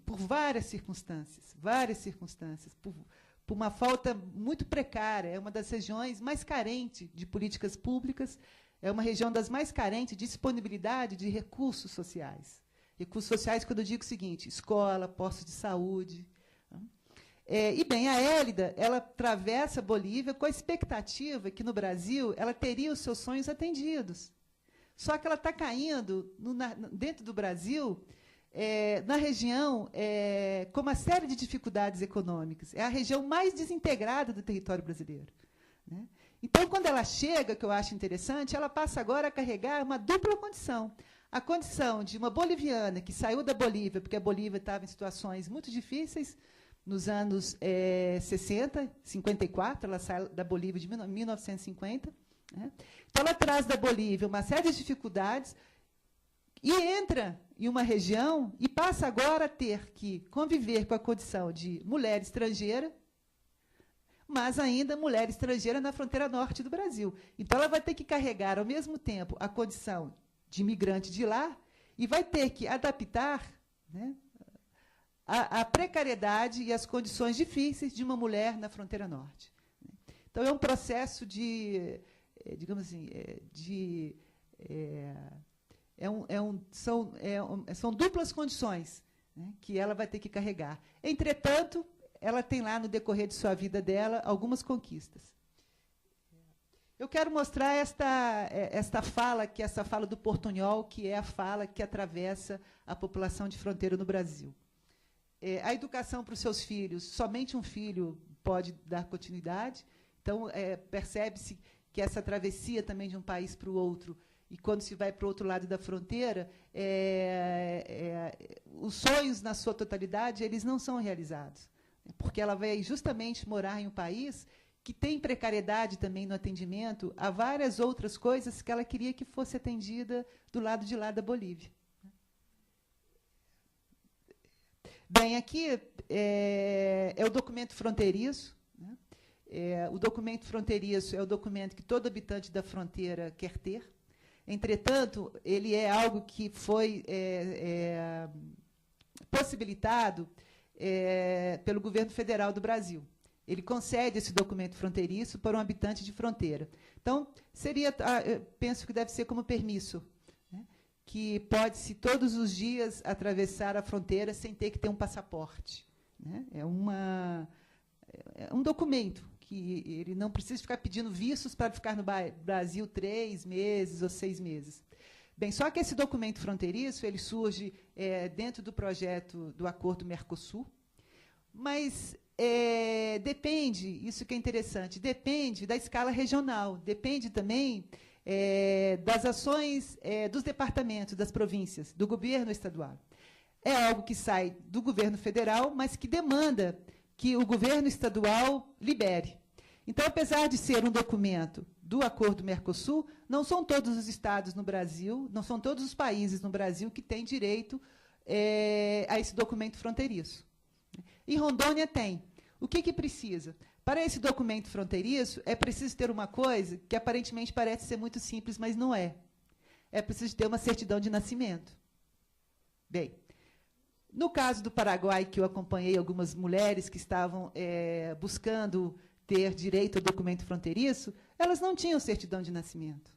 Por várias circunstâncias, por uma falta muito precária. É uma das regiões mais carentes de políticas públicas, é uma região das mais carentes de disponibilidade de recursos sociais. Recursos sociais, quando eu digo o seguinte: escola, postos de saúde. E, bem, a Hélida, ela atravessa a Bolívia com a expectativa que, no Brasil, ela teria os seus sonhos atendidos. Só que ela está caindo, dentro do Brasil, na região com uma série de dificuldades econômicas. É a região mais desintegrada do território brasileiro, né? Então, quando ela chega, que eu acho interessante, ela passa agora a carregar uma dupla condição. A condição de uma boliviana que saiu da Bolívia, porque a Bolívia estava em situações muito difíceis, nos anos 60, 54, ela sai da Bolívia de 1950. Né? Então, ela traz da Bolívia uma série de dificuldades e entra em uma região e passa agora a ter que conviver com a condição de mulher estrangeira, mas ainda mulher estrangeira na fronteira norte do Brasil. Então, ela vai ter que carregar, ao mesmo tempo, a condição de imigrante de lá e vai ter que adaptar, né, a precariedade e as condições difíceis de uma mulher na fronteira norte. Então, é um processo de, digamos assim, são duplas condições, né, que ela vai ter que carregar. Entretanto, ela tem lá, no decorrer de sua vida dela, algumas conquistas. Eu quero mostrar esta fala, que é essa fala do Portunhol, que é a fala que atravessa a população de fronteira no Brasil. A educação para os seus filhos, somente um filho pode dar continuidade. Então, percebe-se que essa travessia também de um país para o outro, e quando se vai para o outro lado da fronteira, os sonhos, na sua totalidade, eles não são realizados, porque ela vai justamente morar em um país que tem precariedade também no atendimento a várias outras coisas que ela queria que fosse atendida do lado de lá da Bolívia. Bem, aqui é o documento fronteiriço. Né? O documento fronteiriço é o documento que todo habitante da fronteira quer ter. Entretanto, ele é algo que foi possibilitado pelo governo federal do Brasil. Ele concede esse documento fronteiriço para um habitante de fronteira. Então, eu penso que deve ser como permisso, né, que pode-se todos os dias atravessar a fronteira sem ter que ter um passaporte. Né? É um documento que ele não precisa ficar pedindo vistos para ficar no Brasil 3 meses ou 6 meses. Bem, só que esse documento fronteiriço ele surge dentro do projeto do Acordo Mercosul, mas depende, isso que é interessante, depende da escala regional, depende também das ações dos departamentos, das províncias, do governo estadual. É algo que sai do governo federal, mas que demanda que o governo estadual libere. Então, apesar de ser um documento do Acordo Mercosul, não são todos os estados no Brasil, não são todos os países no Brasil que têm direito a esse documento fronteiriço. E Rondônia tem. O que precisa? Para esse documento fronteiriço, é preciso ter uma coisa que aparentemente parece ser muito simples, mas não é. É preciso ter uma certidão de nascimento. Bem, No caso do Paraguai, que eu acompanhei algumas mulheres que estavam buscando ter direito ao documento fronteiriço, elas não tinham certidão de nascimento.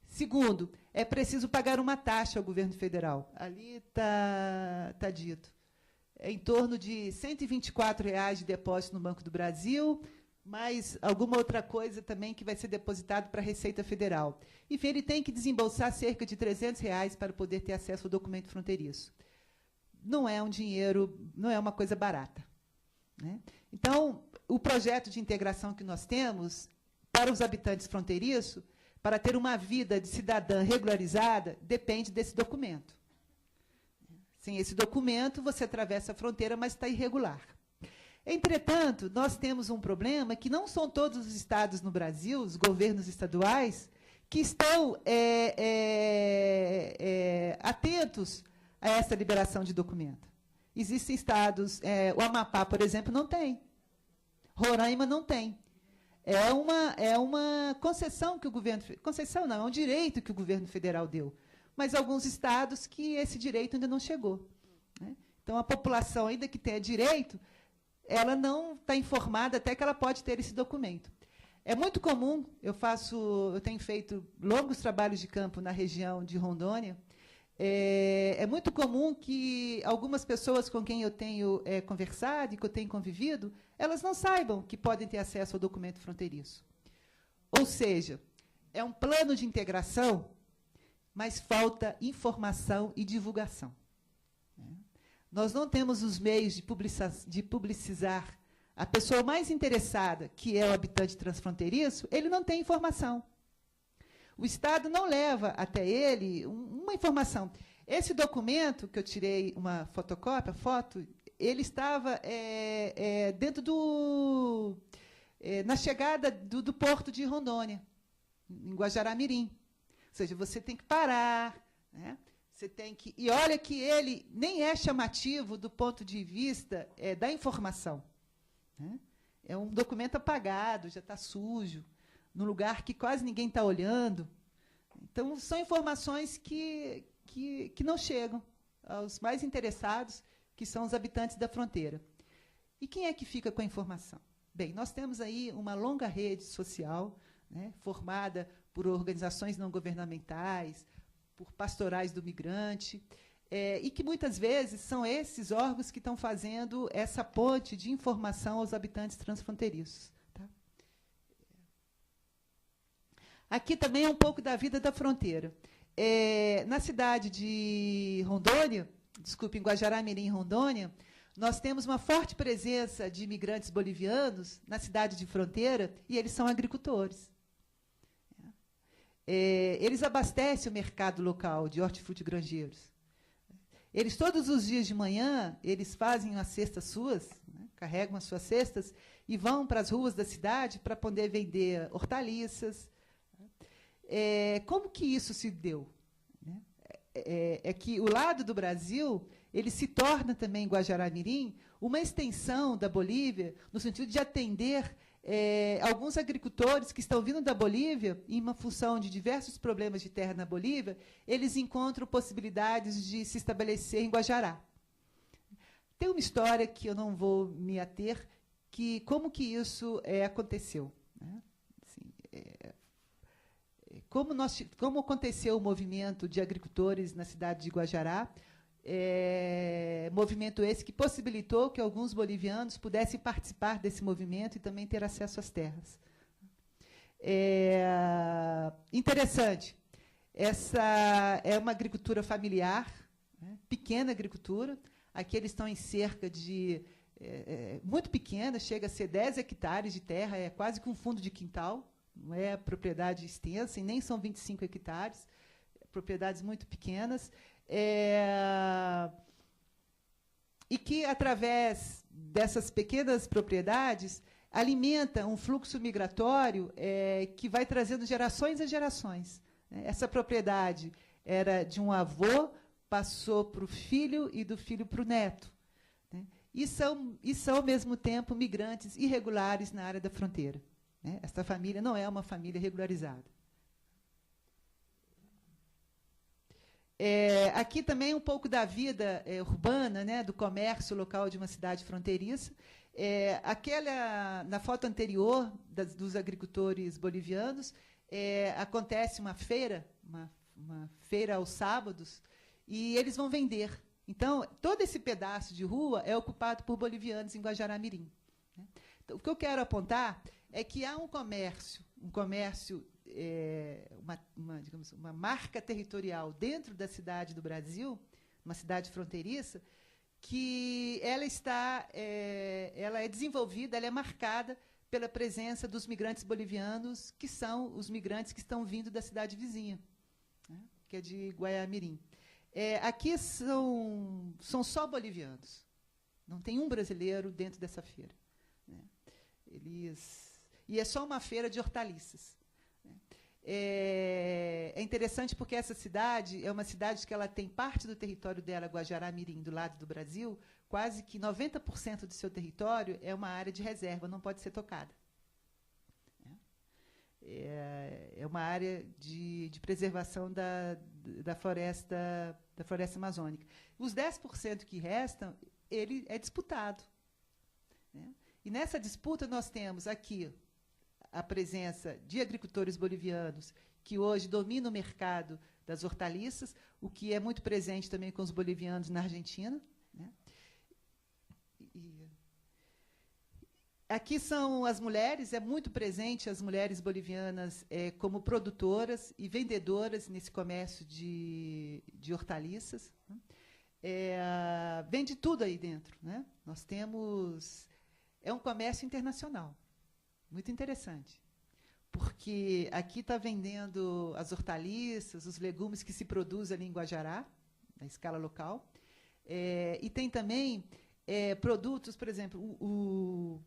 Segundo, é preciso pagar uma taxa ao governo federal. Ali está dito. É em torno de R$ 124 de depósito no Banco do Brasil, mais alguma outra coisa também que vai ser depositado para a Receita Federal. Enfim, ele tem que desembolsar cerca de R$ 300 para poder ter acesso ao documento fronteiriço. Não é um dinheiro, não é uma coisa barata, né? Então, o projeto de integração que nós temos para os habitantes fronteiriços, para ter uma vida de cidadã regularizada, depende desse documento. Sem esse documento, você atravessa a fronteira, mas está irregular. Entretanto, nós temos um problema que não são todos os estados no Brasil, os governos estaduais, que estão atentos a essa liberação de documento. Existem estados, o Amapá, por exemplo, não tem. Roraima não tem. É uma concessão que o governo... Concessão não, é um direito que o governo federal deu. Mas alguns estados que esse direito ainda não chegou, né? Então, a população, ainda que tenha direito, ela não está informada até que ela pode ter esse documento. É muito comum, eu tenho feito longos trabalhos de campo na região de Rondônia, é muito comum que algumas pessoas com quem eu tenho conversado e que eu tenho convivido, elas não saibam que podem ter acesso ao documento fronteiriço. Ou seja, é um plano de integração, mas falta informação e divulgação, né? Nós não temos os meios de publicizar. A pessoa mais interessada, que é o habitante transfronteiriço, ele não tem informação. O Estado não leva até ele uma informação. Esse documento, que eu tirei uma fotocópia, foto, ele estava dentro na chegada do porto de Rondônia, em Guajará-Mirim. Ou seja, você tem que parar, né? Você tem que... E olha que ele nem é chamativo do ponto de vista da informação, né? É um documento apagado, já está sujo, num lugar que quase ninguém está olhando. Então, são informações que não chegam aos mais interessados, que são os habitantes da fronteira. E quem é que fica com a informação? Bem, nós temos aí uma longa rede social, né, formada por organizações não governamentais, por pastorais do migrante, e que, muitas vezes, são esses órgãos que estão fazendo essa ponte de informação aos habitantes transfronteiriços. Tá? Aqui também é um pouco da vida da fronteira. Na cidade de Rondônia, desculpe, em Guajará-Mirim, Rondônia, nós temos uma forte presença de imigrantes bolivianos na cidade de fronteira, e eles são agricultores. Eles abastecem o mercado local de hortifrutigranjeiros. Eles, todos os dias de manhã, eles fazem as cestas suas, né, carregam as suas cestas e vão para as ruas da cidade para poder vender hortaliças. Como que isso se deu? Né? É que o lado do Brasil ele se torna também, Guajará-Mirim, uma extensão da Bolívia, no sentido de atender alguns agricultores que estão vindo da Bolívia, em uma função de diversos problemas de terra na Bolívia, eles encontram possibilidades de se estabelecer em Guajará. Tem uma história que eu não vou me ater, que como que isso aconteceu, né? Assim, como aconteceu o movimento de agricultores na cidade de Guajará, movimento esse que possibilitou que alguns bolivianos pudessem participar desse movimento e também ter acesso às terras. Interessante. Essa é uma agricultura familiar, né, pequena agricultura. Aqui eles estão em cerca de... muito pequena, chega a ser 10 hectares de terra, é quase que um fundo de quintal, não é propriedade extensa, e nem são 25 hectares, propriedades muito pequenas. E que, através dessas pequenas propriedades, alimenta um fluxo migratório que vai trazendo gerações a gerações. Essa propriedade era de um avô, passou para o filho e do filho para o neto, né? E são, ao mesmo tempo, migrantes irregulares na área da fronteira, né? Esta família não é uma família regularizada. Aqui também um pouco da vida urbana, né, do comércio local de uma cidade fronteiriça. Na foto anterior dos agricultores bolivianos, acontece uma feira, uma feira aos sábados, e eles vão vender. Então, todo esse pedaço de rua é ocupado por bolivianos em Guajará-Mirim. Né? Então, o que eu quero apontar é que há um comércio, digamos, uma marca territorial dentro da cidade do Brasil, uma cidade fronteiriça, que ela é desenvolvida, ela é marcada pela presença dos migrantes bolivianos, que são os migrantes que estão vindo da cidade vizinha, né, que é de Guaiá-Mirim. Aqui são só bolivianos, não tem um brasileiro dentro dessa feira. Né? E é só uma feira de hortaliças. Né? É interessante porque essa cidade é uma cidade que ela tem parte do território dela, Guajará-Mirim, do lado do Brasil, quase que 90% do seu território é uma área de reserva, não pode ser tocada. É uma área de preservação da floresta amazônica. Os 10% que restam, ele é disputado. Né? E nessa disputa nós temos aqui a presença de agricultores bolivianos que hoje dominam o mercado das hortaliças, o que é muito presente também com os bolivianos na Argentina. Né? Aqui são as mulheres, é muito presente as mulheres bolivianas como produtoras e vendedoras nesse comércio de hortaliças. Né? Vende tudo aí dentro. Né? Nós temos... É um comércio internacional, muito interessante, porque aqui está vendendo as hortaliças, os legumes que se produzem ali em Guajará, na escala local, e tem também produtos, por exemplo, o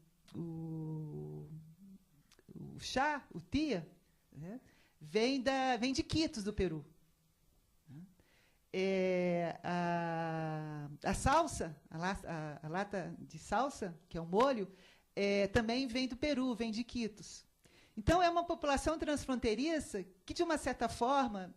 chá, o tia, né, vem de Iquitos, do Peru. A salsa, a lata de salsa, que é um molho, também vem do Peru, vem de Iquitos. Então, é uma população transfronteiriça que, de uma certa forma,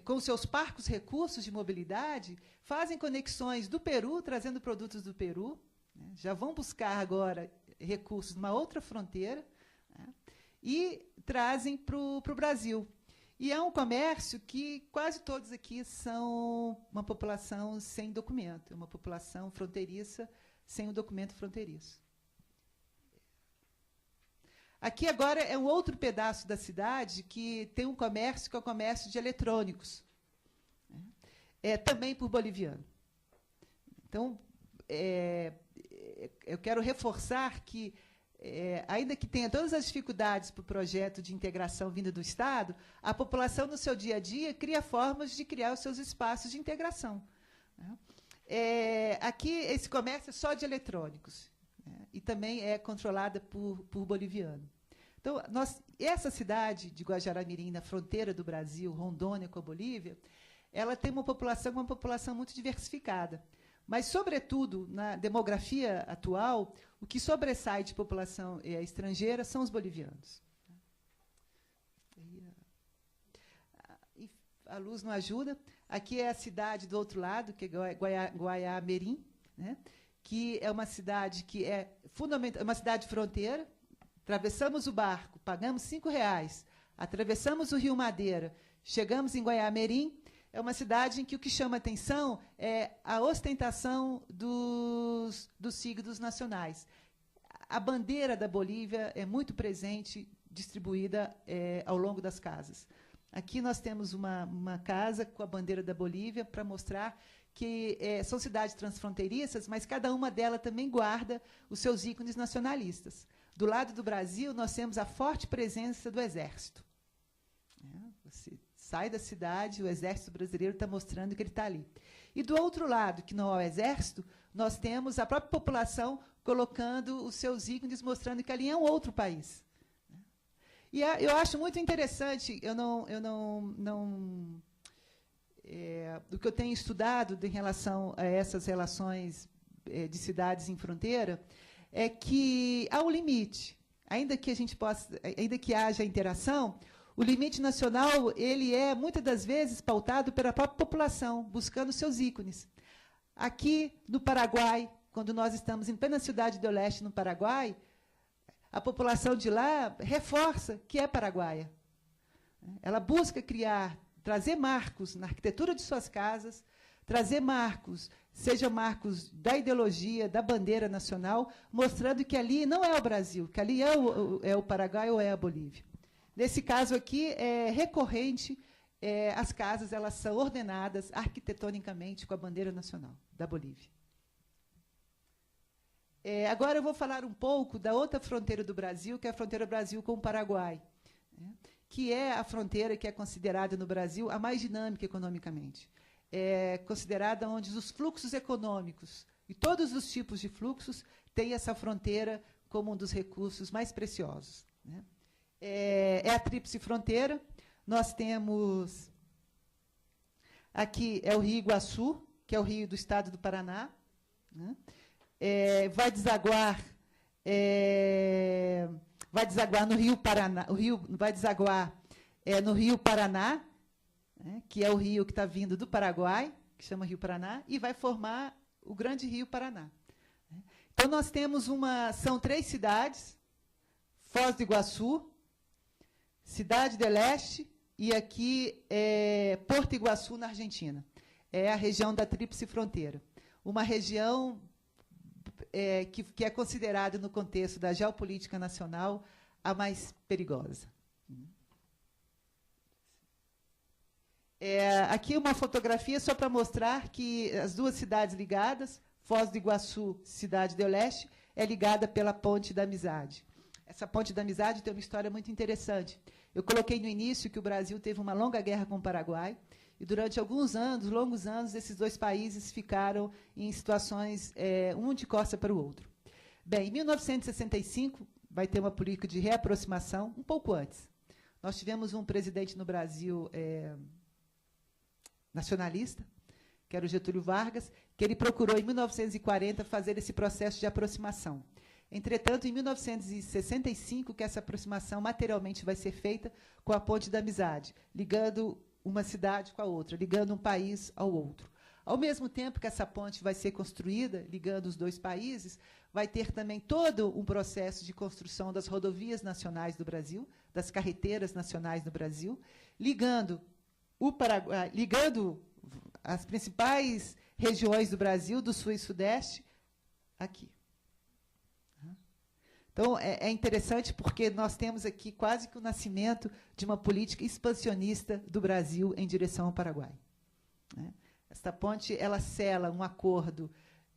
com seus parcos recursos de mobilidade, fazem conexões do Peru, trazendo produtos do Peru, né, já vão buscar agora recursos numa outra fronteira, né, e trazem para o Brasil. E é um comércio que quase todos aqui são uma população sem documento, é uma população fronteiriça sem o documento fronteiriço. Aqui agora é um outro pedaço da cidade que tem um comércio que é o comércio de eletrônicos, né? Também por boliviano. Então, eu quero reforçar que ainda que tenha todas as dificuldades para o projeto de integração vinda do Estado, a população, no seu dia a dia, cria formas de criar os seus espaços de integração. Né? Aqui, esse comércio é só de eletrônicos, né? E também é controlada por boliviano. Então, essa cidade de Guajará-Mirim, na fronteira do Brasil, Rondônia com a Bolívia, ela tem uma população muito diversificada. Mas, sobretudo, na demografia atual, o que sobressai de população estrangeira são os bolivianos. A luz não ajuda. Aqui é a cidade do outro lado, que é Guaiá-Mirim, né? Que é uma cidade que é fundamental, uma cidade fronteira. Atravessamos o barco, pagamos R$ 5, atravessamos o Rio Madeira, chegamos em Guaiá-Mirim. É uma cidade em que o que chama atenção é a ostentação dos signos nacionais. A bandeira da Bolívia é muito presente, distribuída ao longo das casas. Aqui nós temos uma casa com a bandeira da Bolívia para mostrar que são cidades transfronteiriças, mas cada uma delas também guarda os seus ícones nacionalistas. Do lado do Brasil, nós temos a forte presença do Exército. Você sai da cidade, o Exército brasileiro está mostrando que ele está ali. E, do outro lado, que não é o Exército, nós temos a própria população colocando os seus ícones, mostrando que ali é um outro país. E eu acho muito interessante, do que eu tenho estudado em relação a essas relações de cidades em fronteira, é que há um limite. Ainda que haja interação, O limite nacional ele é, muitas das vezes, pautado pela própria população, buscando seus ícones. Aqui, no Paraguai, quando nós estamos em plena cidade do Leste, no Paraguai, a população de lá reforça que é paraguaia. Ela busca trazer marcos na arquitetura de suas casas, trazer marcos, sejam marcos da ideologia, da bandeira nacional, mostrando que ali não é o Brasil, que ali é o Paraguai ou é a Bolívia. Nesse caso aqui, é recorrente, as casas elas são ordenadas arquitetonicamente com a bandeira nacional da Bolívia. Agora eu vou falar um pouco da outra fronteira do Brasil, que é a fronteira Brasil com o Paraguai, que é a fronteira que é considerada no Brasil a mais dinâmica economicamente. É considerada onde os fluxos econômicos e todos os tipos de fluxos têm essa fronteira como um dos recursos mais preciosos. É a tríplice fronteira. Nós temos aqui o Rio Iguaçu, que é o rio do estado do Paraná. Vai desaguar no Rio Paraná, vai desaguar no Rio Paraná, que é o rio que está vindo do Paraguai, que chama Rio Paraná, e vai formar o grande Rio Paraná. Então, nós temos são 3 cidades, Foz do Iguaçu, Cidade del Este e aqui Porto Iguaçu, na Argentina. É a região da Tríplice Fronteira. Uma região que é considerada, no contexto da geopolítica nacional, a mais perigosa. Aqui uma fotografia só para mostrar que as 2 cidades ligadas, Foz do Iguaçu, Cidade del Este, é ligada pela Ponte da Amizade. Essa Ponte da Amizade tem uma história muito interessante. Eu coloquei no início que o Brasil teve uma longa guerra com o Paraguai, e durante alguns anos, longos anos, esses 2 países ficaram em situações, um de costa para o outro. Bem, em 1965, vai ter uma política de reaproximação, um pouco antes. Nós tivemos um presidente no Brasil nacionalista, que era o Getúlio Vargas, que ele procurou, em 1940, fazer esse processo de aproximação. Entretanto, em 1965, que essa aproximação materialmente vai ser feita com a Ponte da Amizade, ligando uma cidade com a outra, ligando um país ao outro. Ao mesmo tempo que essa ponte vai ser construída, ligando os 2 países, vai ter também todo um processo de construção das rodovias nacionais do Brasil, das carreteiras nacionais do Brasil, ligando o Paraguai, ligando as principais regiões do Brasil, do Sul e Sudeste, aqui. Então, é interessante porque nós temos aqui quase que o nascimento de uma política expansionista do Brasil em direção ao Paraguai. Esta ponte ela sela um acordo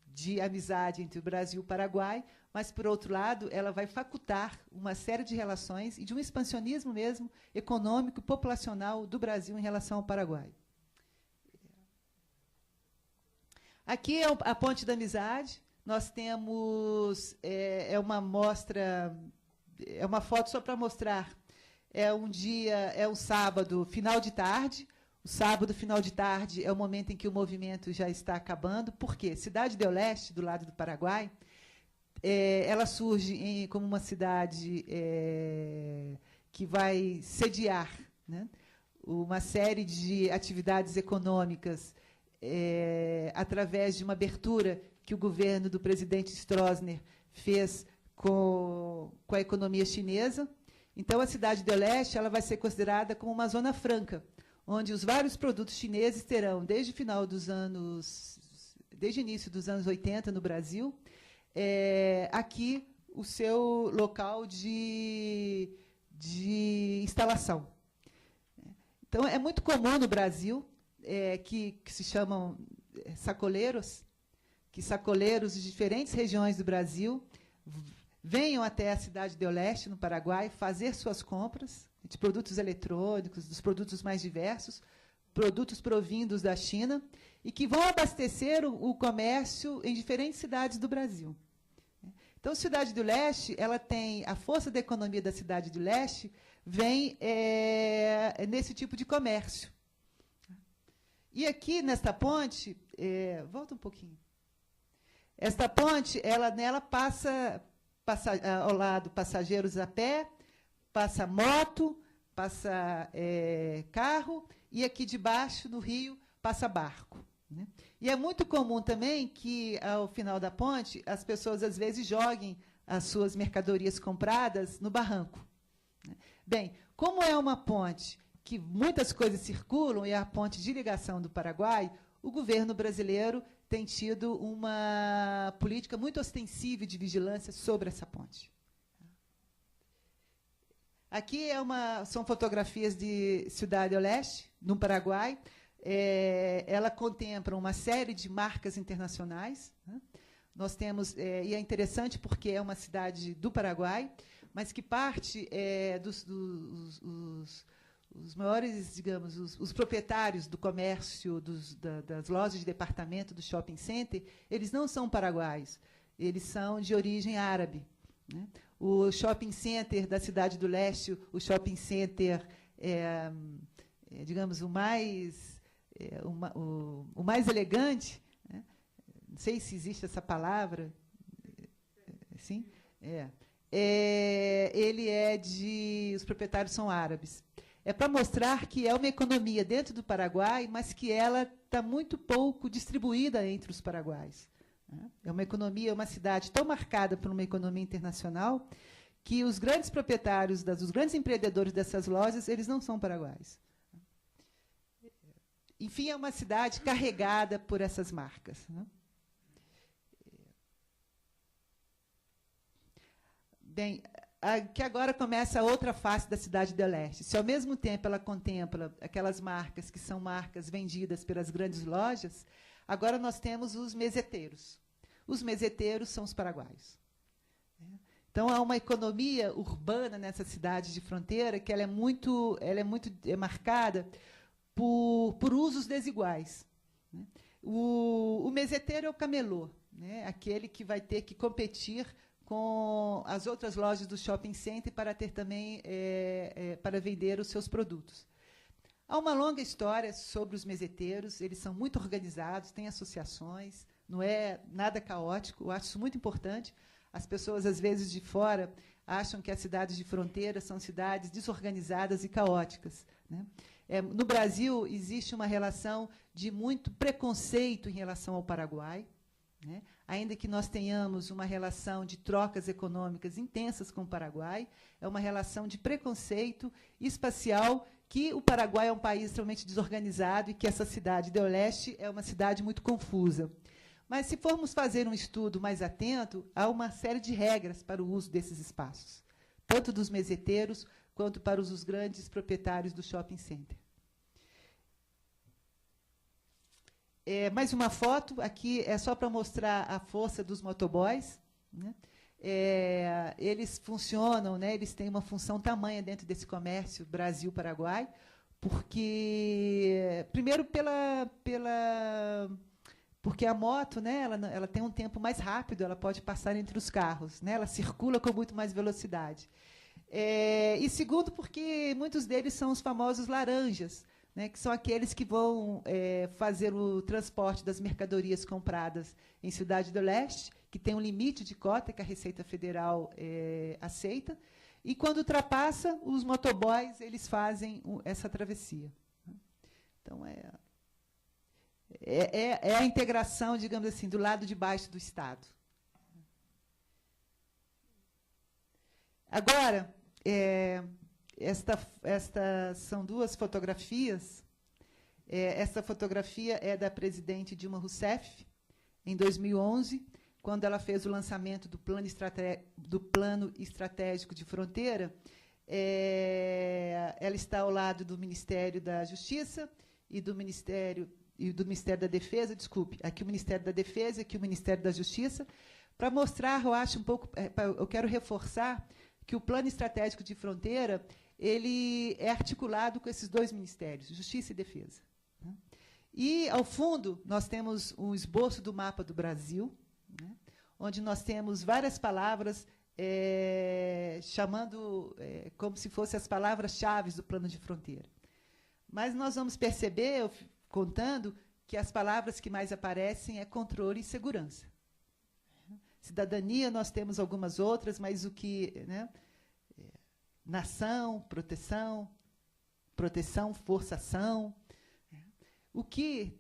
de amizade entre o Brasil e o Paraguai, mas, por outro lado, ela vai facultar uma série de relações e de um expansionismo mesmo econômico e populacional do Brasil em relação ao Paraguai. Aqui é a Ponte da Amizade. Nós temos uma mostra, uma foto só para mostrar. É um sábado, final de tarde. O sábado, final de tarde, é o momento em que o movimento já está acabando. Por quê? Cidade del Este, do lado do Paraguai, ela surge como uma cidade que vai sediar, uma série de atividades econômicas através de uma abertura que o governo do presidente Stroessner fez com a economia chinesa. Então, a Cidade del Este ela vai ser considerada como uma zona franca, onde os vários produtos chineses terão, desde início dos anos 80 no Brasil, aqui o seu local de instalação. Então, é muito comum no Brasil que se chamam sacoleiros, que sacoleiros de diferentes regiões do Brasil venham até a Cidade del Este, no Paraguai, fazer suas compras de produtos eletrônicos, dos produtos mais diversos, produtos provindos da China, e que vão abastecer o comércio em diferentes cidades do Brasil. Então, a Cidade do Leste, ela tem a força da economia da Cidade do Leste vem nesse tipo de comércio. E aqui, nesta ponte, volta um pouquinho. Esta ponte, nela passa ao lado passageiros a pé, passa moto, passa carro, e aqui debaixo, no rio, passa barco, né? E é muito comum também que, ao final da ponte, as pessoas, às vezes, joguem as suas mercadorias compradas no barranco, né? Bem, como é uma ponte que muitas coisas circulam, e é a ponte de ligação do Paraguai, o governo brasileiro tem tido uma política muito ostensiva de vigilância sobre essa ponte. Aqui são fotografias de Cidade do Leste, no Paraguai. Ela contempla uma série de marcas internacionais, né? Nós temos, e é interessante porque é uma cidade do Paraguai, mas que parte os maiores, digamos, os proprietários do comércio, das lojas de departamento, do shopping center, eles não são paraguaios, eles são de origem árabe, né? O shopping center da Cidade do Leste, o shopping center, digamos, o mais elegante, né? Não sei se existe essa palavra, sim, os proprietários são árabes. É para mostrar que é uma economia dentro do Paraguai, mas que ela está muito pouco distribuída entre os paraguaios, né? É uma economia, uma cidade tão marcada por uma economia internacional que os grandes proprietários, os grandes empreendedores dessas lojas, eles não são paraguaios. Enfim, é uma cidade carregada por essas marcas, né? Bem, que agora começa a outra face da Cidade do Leste. Se, ao mesmo tempo, ela contempla aquelas marcas que são marcas vendidas pelas grandes lojas, agora nós temos os meseteiros. Os meseteiros são os paraguaios. Então, há uma economia urbana nessa cidade de fronteira que ela é muito marcada por usos desiguais, né? O meseteiro é o camelô, né? Aquele que vai ter que competir com as outras lojas do shopping center para ter também para vender os seus produtos. Há uma longa história sobre os meseteiros, eles são muito organizados, têm associações, não é nada caótico, eu acho isso muito importante. As pessoas, às vezes, de fora, acham que as cidades de fronteira são cidades desorganizadas e caóticas, né? No Brasil, existe uma relação de muito preconceito em relação ao Paraguai, né? Ainda que nós tenhamos uma relação de trocas econômicas intensas com o Paraguai, é uma relação de preconceito espacial, que o Paraguai é um país extremamente desorganizado e que essa cidade do Leste é uma cidade muito confusa. Mas, se formos fazer um estudo mais atento, há uma série de regras para o uso desses espaços, tanto dos meseteiros quanto para os grandes proprietários do shopping center. Mais uma foto, aqui é só para mostrar a força dos motoboys, né? Eles funcionam, né? Eles têm uma função tamanha dentro desse comércio Brasil-Paraguai, porque, primeiro, porque a moto, né, ela tem um tempo mais rápido, ela pode passar entre os carros, né? Ela circula com muito mais velocidade. E, segundo, porque muitos deles são os famosos laranjas, né, que são aqueles que vão fazer o transporte das mercadorias compradas em Cidade do Leste, que tem um limite de cota que a Receita Federal aceita, e, quando ultrapassa, os motoboys eles fazem essa travessia. Então, é a integração, digamos assim, do lado de baixo do Estado. Agora, estas são duas fotografias. Essa fotografia é da presidente Dilma Rousseff, em 2011, quando ela fez o lançamento do Plano Estratégico de Fronteira. Ela está ao lado do Ministério da Justiça e do Ministério da Defesa, desculpe, aqui o Ministério da Defesa e aqui o Ministério da Justiça, para mostrar, eu acho, eu quero reforçar que o Plano Estratégico de Fronteira ele é articulado com esses dois ministérios, Justiça e Defesa, né? E, ao fundo, nós temos um esboço do mapa do Brasil, né, onde nós temos várias palavras chamando como se fossem as palavras-chave do plano de fronteira. Mas nós vamos perceber, contando, que as palavras que mais aparecem é controle e segurança. Cidadania, nós temos algumas outras, mas o que, né, nação, proteção, proteção, força-ação, o que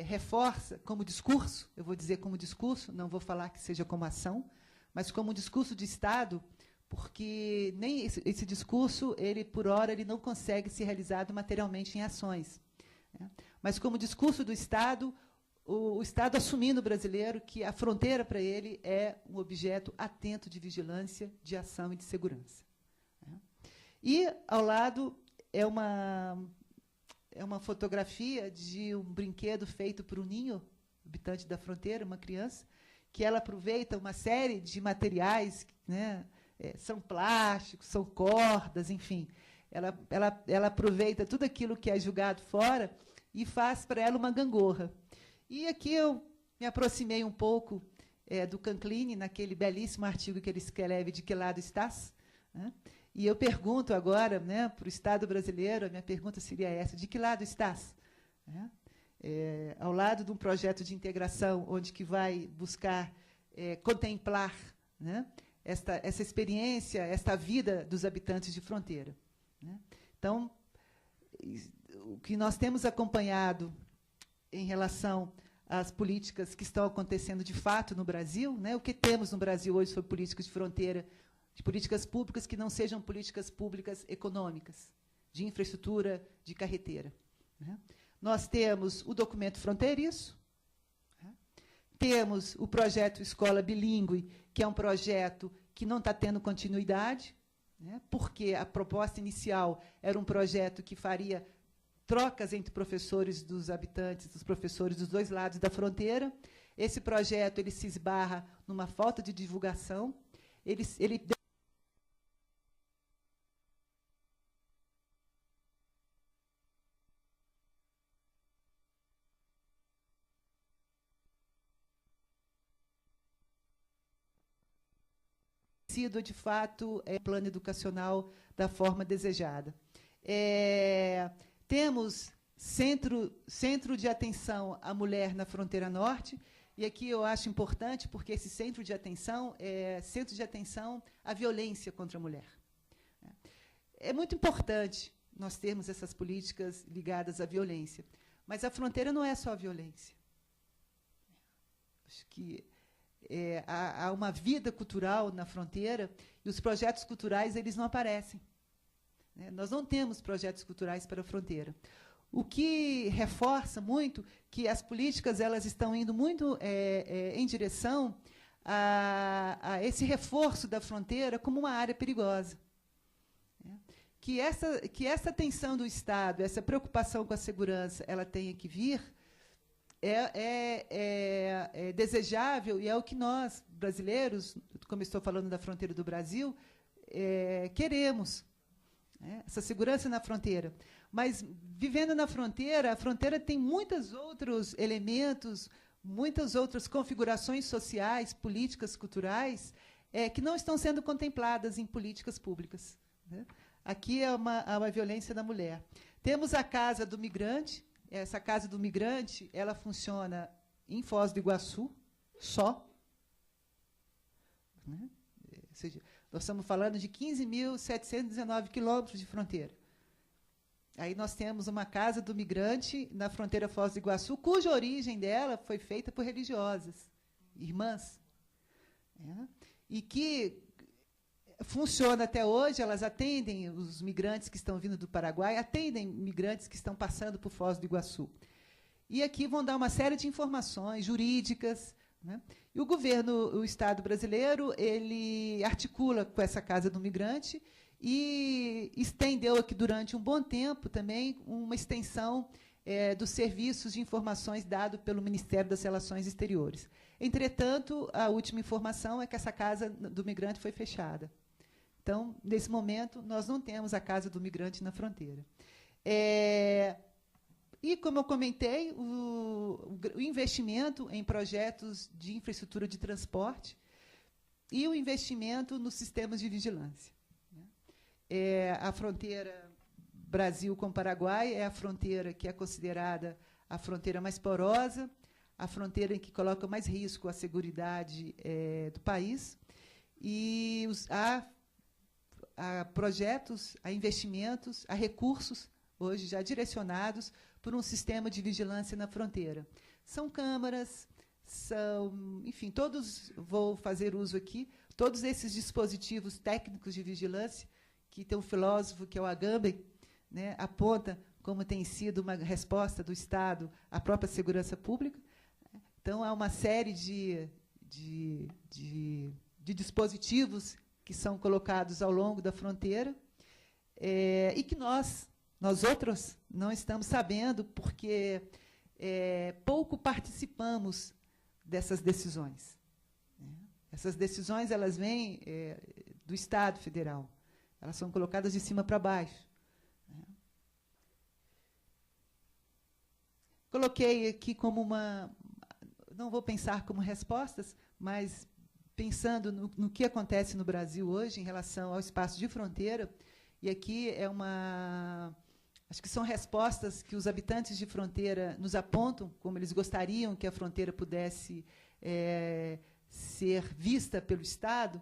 reforça como discurso, eu vou dizer como discurso, não vou falar que seja como ação, mas como discurso de Estado, porque nem esse discurso, por hora, ele não consegue ser realizado materialmente em ações. Mas como discurso do Estado, o Estado assumindo o brasileiro que a fronteira para ele é um objeto atento de vigilância, de ação e de segurança. E, ao lado, é uma fotografia de um brinquedo feito por um ninho, habitante da fronteira, uma criança, que ela aproveita uma série de materiais, né, são plásticos, são cordas, enfim. Ela aproveita tudo aquilo que é jogado fora e faz para ela uma gangorra. E aqui eu me aproximei um pouco do Canclini, naquele belíssimo artigo que ele escreve, De que lado estás? Né? E eu pergunto agora, né, para o Estado brasileiro, a minha pergunta seria essa: de que lado estás? Ao lado de um projeto de integração, onde que vai buscar contemplar, né, essa experiência, esta vida dos habitantes de fronteira. Né? Então, o que nós temos acompanhado em relação às políticas que estão acontecendo de fato no Brasil, né, o que temos no Brasil hoje sobre políticas de fronteira, de políticas públicas que não sejam políticas públicas econômicas, de infraestrutura, de carreteira. Né? Nós temos o documento fronteiriço, temos o projeto Escola Bilíngue, que é um projeto que não está tendo continuidade, né, porque a proposta inicial era um projeto que faria trocas entre professores dos habitantes, dos professores dos dois lados da fronteira. Esse projeto ele se esbarra numa falta de divulgação. Ele sido, de fato, plano educacional da forma desejada. Temos centro de atenção à mulher na fronteira norte, e aqui eu acho importante, porque esse centro de atenção é centro de atenção à violência contra a mulher. É muito importante nós termos essas políticas ligadas à violência, mas a fronteira não é só a violência. Acho que há uma vida cultural na fronteira, e os projetos culturais eles não aparecem. Nós não temos projetos culturais para a fronteira. O que reforça muito que as políticas elas estão indo muito em direção a esse reforço da fronteira como uma área perigosa. Que essa atenção do Estado, essa preocupação com a segurança, ela tenha que vir, é desejável, e é o que nós, brasileiros, como estou falando da fronteira do Brasil, queremos. Essa segurança na fronteira. Mas, vivendo na fronteira, a fronteira tem muitos outros elementos, muitas outras configurações sociais, políticas, culturais, que não estão sendo contempladas em políticas públicas. Né? Aqui é uma violência da mulher. Temos a Casa do Migrante. Essa Casa do Migrante ela funciona em Foz do Iguaçu, só. Né? Ou seja, nós estamos falando de 15.719 quilômetros de fronteira. Aí nós temos uma Casa do Migrante na fronteira Foz do Iguaçu, cuja origem dela foi feita por religiosas, irmãs. E que funciona até hoje, elas atendem os migrantes que estão vindo do Paraguai, atendem migrantes que estão passando por Foz do Iguaçu. E aqui vão dar uma série de informações jurídicas. Né? E o Estado brasileiro, ele articula com essa Casa do Migrante e estendeu aqui durante um bom tempo também uma extensão dos serviços de informações dados pelo Ministério das Relações Exteriores. Entretanto, a última informação é que essa Casa do Migrante foi fechada. Então, nesse momento, nós não temos a Casa do Migrante na fronteira. E, como eu comentei, o investimento em projetos de infraestrutura de transporte e o investimento nos sistemas de vigilância. A fronteira Brasil com Paraguai é a fronteira que é considerada a fronteira mais porosa, a fronteira em que coloca mais risco a seguridade do país. E a projetos, a investimentos, a recursos, hoje já direcionados por um sistema de vigilância na fronteira. São câmaras, são, enfim, todos, vou fazer uso aqui, todos esses dispositivos técnicos de vigilância, que tem um filósofo, que é o Agamben, né, aponta como tem sido uma resposta do Estado à própria segurança pública. Então, há uma série de dispositivos que são colocados ao longo da fronteira, e que nós outros, não estamos sabendo, porque pouco participamos dessas decisões. Essas decisões, elas vêm do Estado federal. Elas são colocadas de cima para baixo. Coloquei aqui como uma... Não vou pensar como respostas, mas pensando no que acontece no Brasil hoje em relação ao espaço de fronteira, e aqui é uma... Acho que são respostas que os habitantes de fronteira nos apontam, como eles gostariam que a fronteira pudesse ser vista pelo Estado.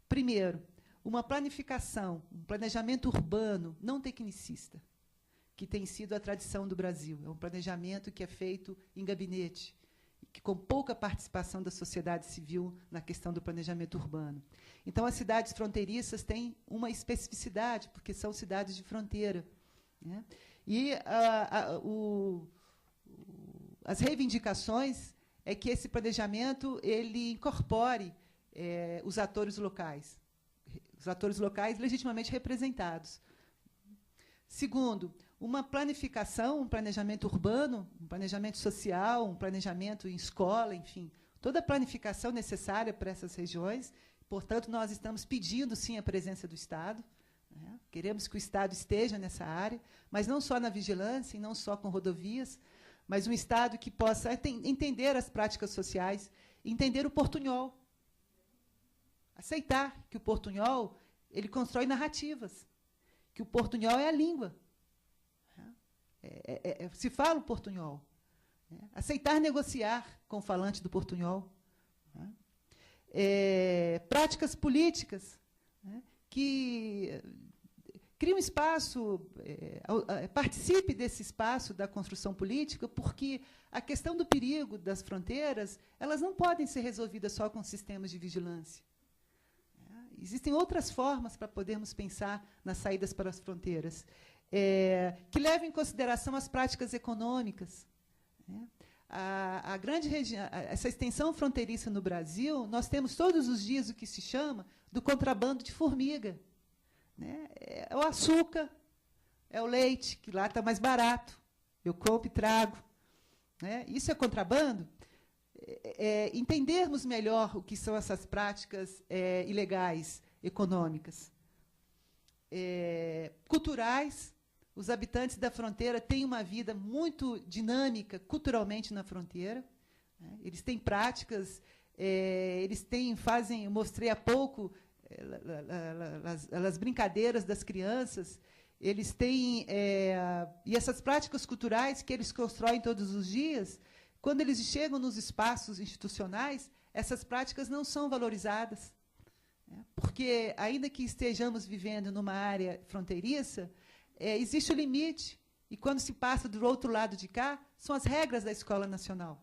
Primeiro, uma planificação, um planejamento urbano não tecnicista, que tem sido a tradição do Brasil. É um planejamento que é feito em gabinete, que com pouca participação da sociedade civil na questão do planejamento urbano. Então, as cidades fronteiriças têm uma especificidade, porque são cidades de fronteira, né? E as reivindicações é que esse planejamento ele incorpore os atores locais legitimamente representados. Segundo, uma planificação, um planejamento urbano, um planejamento social, um planejamento em escola, enfim, toda a planificação necessária para essas regiões. Portanto, nós estamos pedindo, sim, a presença do Estado. Queremos que o Estado esteja nessa área, mas não só na vigilância, e não só com rodovias, mas um Estado que possa entender as práticas sociais, entender o portunhol. Aceitar que o portunhol ele constrói narrativas, que o portunhol é a língua. Se fala o portunhol. Aceitar negociar com o falante do portunhol. Práticas políticas, que cria um espaço, participe desse espaço da construção política, porque a questão do perigo das fronteiras, elas não podem ser resolvidas só com sistemas de vigilância. Existem outras formas para podermos pensar nas saídas para as fronteiras, que levem em consideração as práticas econômicas. A grande região, essa extensão fronteiriça no Brasil, nós temos todos os dias o que se chama do contrabando de formiga. É o açúcar, é o leite, que lá está mais barato. Eu compro e trago. Isso é contrabando? Entendermos melhor o que são essas práticas ilegais, econômicas. Culturais. Os habitantes da fronteira têm uma vida muito dinâmica culturalmente na fronteira. Eles têm práticas, eu mostrei há pouco as brincadeiras das crianças, eles têm, e essas práticas culturais que eles constroem todos os dias, quando eles chegam nos espaços institucionais, essas práticas não são valorizadas. Porque, ainda que estejamos vivendo numa área fronteiriça, existe o limite, e quando se passa do outro lado de cá, são as regras da Escola Nacional.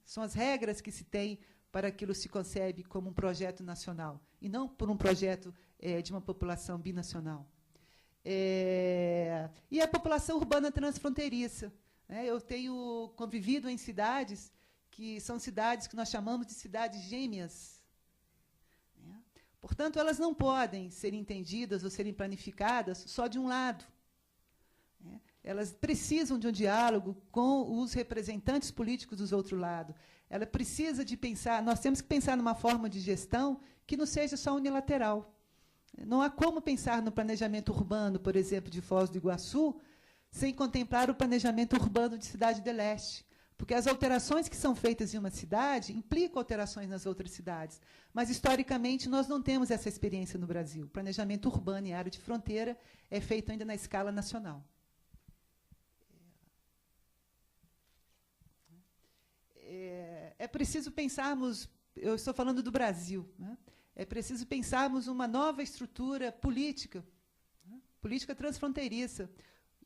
São as regras que se tem para aquilo se concebe como um projeto nacional, e não por um projeto de uma população binacional. E a população urbana transfronteiriça. Eu tenho convivido em cidades que são cidades que nós chamamos de cidades gêmeas. Portanto, elas não podem ser entendidas ou serem planificadas só de um lado. Elas precisam de um diálogo com os representantes políticos do outro lado. Ela precisa de pensar, nós temos que pensar numa forma de gestão que não seja só unilateral. Não há como pensar no planejamento urbano, por exemplo, de Foz do Iguaçu, sem contemplar o planejamento urbano de Cidade do Leste. Porque as alterações que são feitas em uma cidade implicam alterações nas outras cidades. Mas, historicamente, nós não temos essa experiência no Brasil. O planejamento urbano em área de fronteira é feito ainda na escala nacional. É preciso pensarmos, eu estou falando do Brasil, é preciso pensarmos uma nova estrutura política, né? Política transfronteiriça.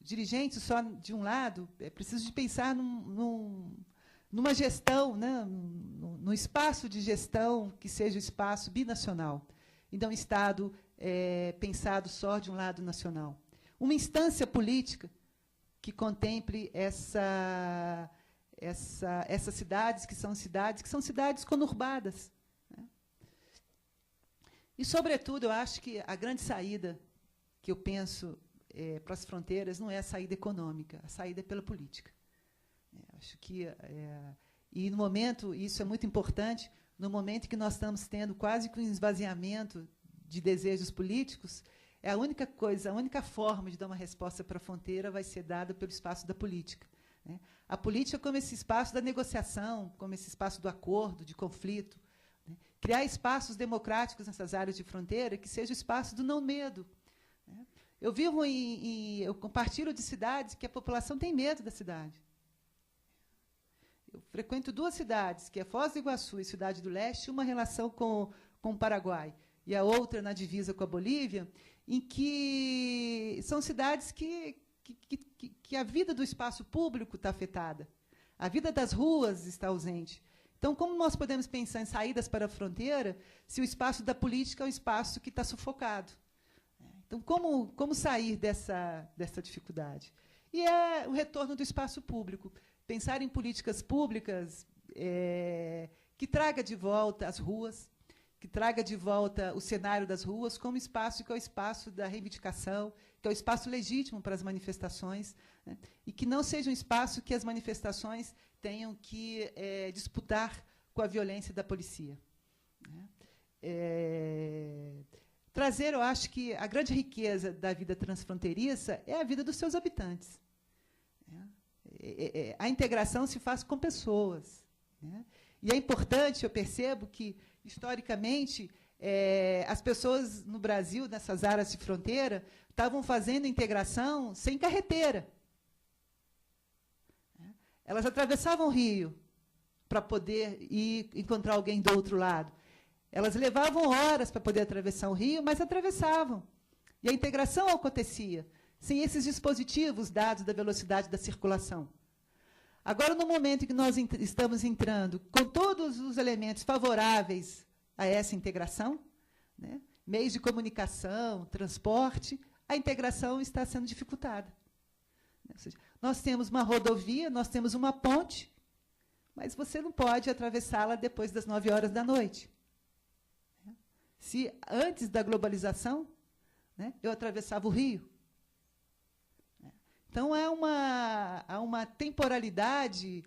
Dirigentes só de um lado, é preciso de pensar numa gestão, né? Num espaço de gestão que seja o espaço binacional, e não um Estado pensado só de um lado nacional. Uma instância política que contemple essas cidades que são cidades conurbadas, né? E, sobretudo, eu acho que a grande saída que eu penso para as fronteiras não é a saída econômica, a saída é pela política. Acho que, e no momento, isso é muito importante, no momento que nós estamos tendo quase que um esvaziamento de desejos políticos, é a única coisa, a única forma de dar uma resposta para a fronteira vai ser dada pelo espaço da política, né? A política como esse espaço da negociação, como esse espaço do acordo, de conflito, né? Criar espaços democráticos nessas áreas de fronteira que seja o espaço do não medo, né? Eu vivo eu compartilho de cidades que a população tem medo da cidade. Eu frequento 2 cidades, que é Foz do Iguaçu e Cidade do Leste, uma relação com o Paraguai e a outra na divisa com a Bolívia, em que são cidades que a vida do espaço público está afetada, a vida das ruas está ausente. Então, como nós podemos pensar em saídas para a fronteira se o espaço da política é um espaço que está sufocado? Então, como sair dessa dificuldade? E é o retorno do espaço público. Pensar em políticas públicas que traga de volta as ruas, que traga de volta o cenário das ruas como espaço que é o espaço da reivindicação, que é o espaço legítimo para as manifestações, né? E que não seja um espaço que as manifestações tenham que disputar com a violência da polícia, né? Trazer, eu acho que a grande riqueza da vida transfronteiriça é a vida dos seus habitantes, né? A integração se faz com pessoas, né? E é importante, eu percebo que, historicamente, as pessoas no Brasil, nessas áreas de fronteira, estavam fazendo integração sem carreteira. Elas atravessavam o rio para poder ir encontrar alguém do outro lado. Elas levavam horas para poder atravessar o rio, mas atravessavam. E a integração acontecia sem esses dispositivos dados da velocidade da circulação. Agora, no momento em que nós estamos entrando com todos os elementos favoráveis a essa integração, né, meios de comunicação, transporte, a integração está sendo dificultada. Ou seja, nós temos uma rodovia, nós temos uma ponte, mas você não pode atravessá-la depois das 9 horas da noite. Se antes da globalização, né, eu atravessava o rio. Então, há uma temporalidade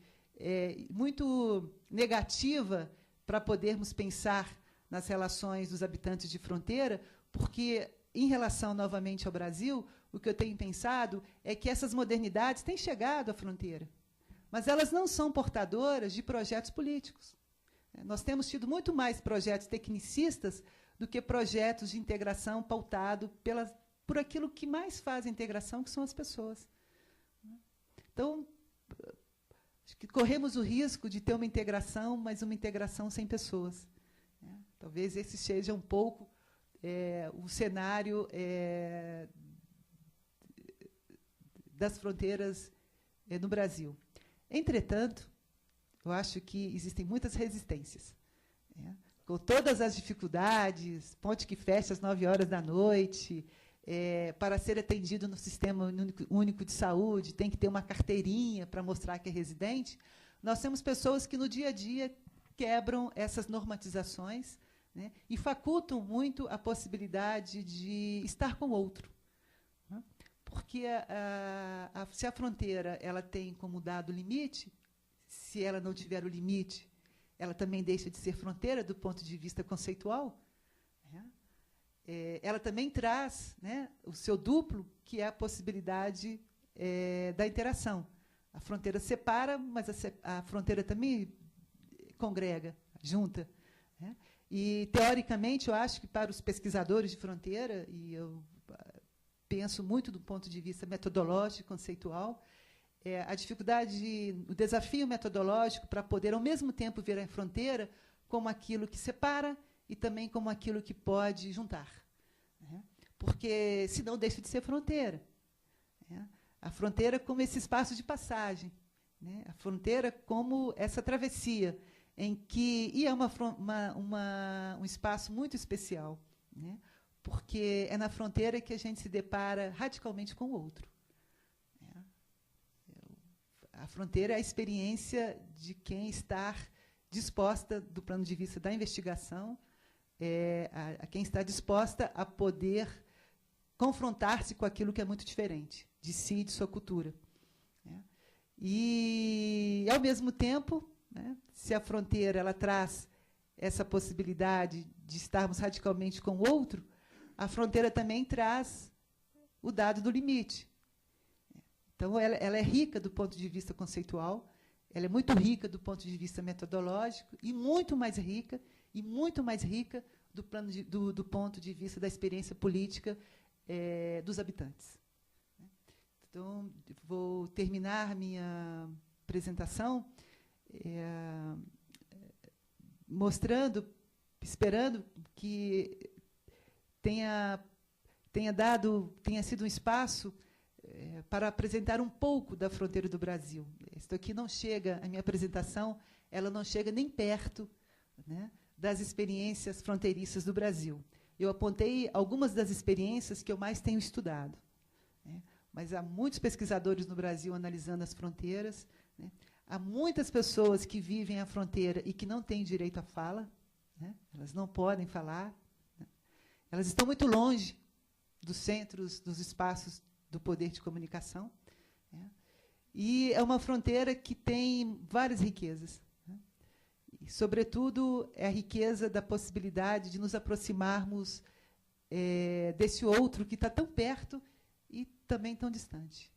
muito negativa para podermos pensar nas relações dos habitantes de fronteira, porque, em relação, novamente, ao Brasil, o que eu tenho pensado é que essas modernidades têm chegado à fronteira, mas elas não são portadoras de projetos políticos. Nós temos tido muito mais projetos tecnicistas do que projetos de integração pautado por aquilo que mais faz a integração, que são as pessoas. Então, acho que corremos o risco de ter uma integração, mas uma integração sem pessoas. Talvez esse seja um pouco o cenário das fronteiras no Brasil. Entretanto, eu acho que existem muitas resistências. Com todas as dificuldades, ponte que fecha às 9 horas da noite, para ser atendido no Sistema Único de Saúde, tem que ter uma carteirinha para mostrar que é residente. Nós temos pessoas que, no dia a dia, quebram essas normatizações, né, e facultam muito a possibilidade de estar com o outro. Né? Porque, se a fronteira ela tem como dado limite, se ela não tiver o limite, ela também deixa de ser fronteira do ponto de vista conceitual. Né? Ela também traz, né, o seu duplo, que é a possibilidade da interação. A fronteira separa, mas a fronteira também congrega, junta. Né? E, teoricamente, eu acho que, para os pesquisadores de fronteira, e eu penso muito do ponto de vista metodológico, conceitual, a dificuldade, o desafio metodológico para poder, ao mesmo tempo, ver a fronteira como aquilo que separa e também como aquilo que pode juntar, né? Porque senão deixa de ser fronteira, né? A fronteira como esse espaço de passagem, né? A fronteira como essa travessia em que e é um espaço muito especial, né? Porque é na fronteira que a gente se depara radicalmente com o outro, né? A fronteira é a experiência de quem está disposta, do plano de vista da investigação, a quem está disposta a poder confrontar-se com aquilo que é muito diferente de si e de sua cultura, né? E, ao mesmo tempo, né, se a fronteira ela traz essa possibilidade de estarmos radicalmente com o outro, a fronteira também traz o dado do limite. Então, ela é rica do ponto de vista conceitual, ela é muito rica do ponto de vista metodológico e muito mais rica do ponto de vista da experiência política dos habitantes. Então, vou terminar minha apresentação mostrando, esperando que tenha sido um espaço para apresentar um pouco da fronteira do Brasil. Isto aqui não chega, a minha apresentação, ela não chega nem perto, né, das experiências fronteiriças do Brasil. Eu apontei algumas das experiências que eu mais tenho estudado, né, mas há muitos pesquisadores no Brasil analisando as fronteiras, né, há muitas pessoas que vivem a fronteira e que não têm direito à fala, né, elas não podem falar, né, elas estão muito longe dos centros, dos espaços do poder de comunicação, né? E é uma fronteira que tem várias riquezas, né? E, sobretudo, é a riqueza da possibilidade de nos aproximarmos desse outro que está tão perto e também tão distante.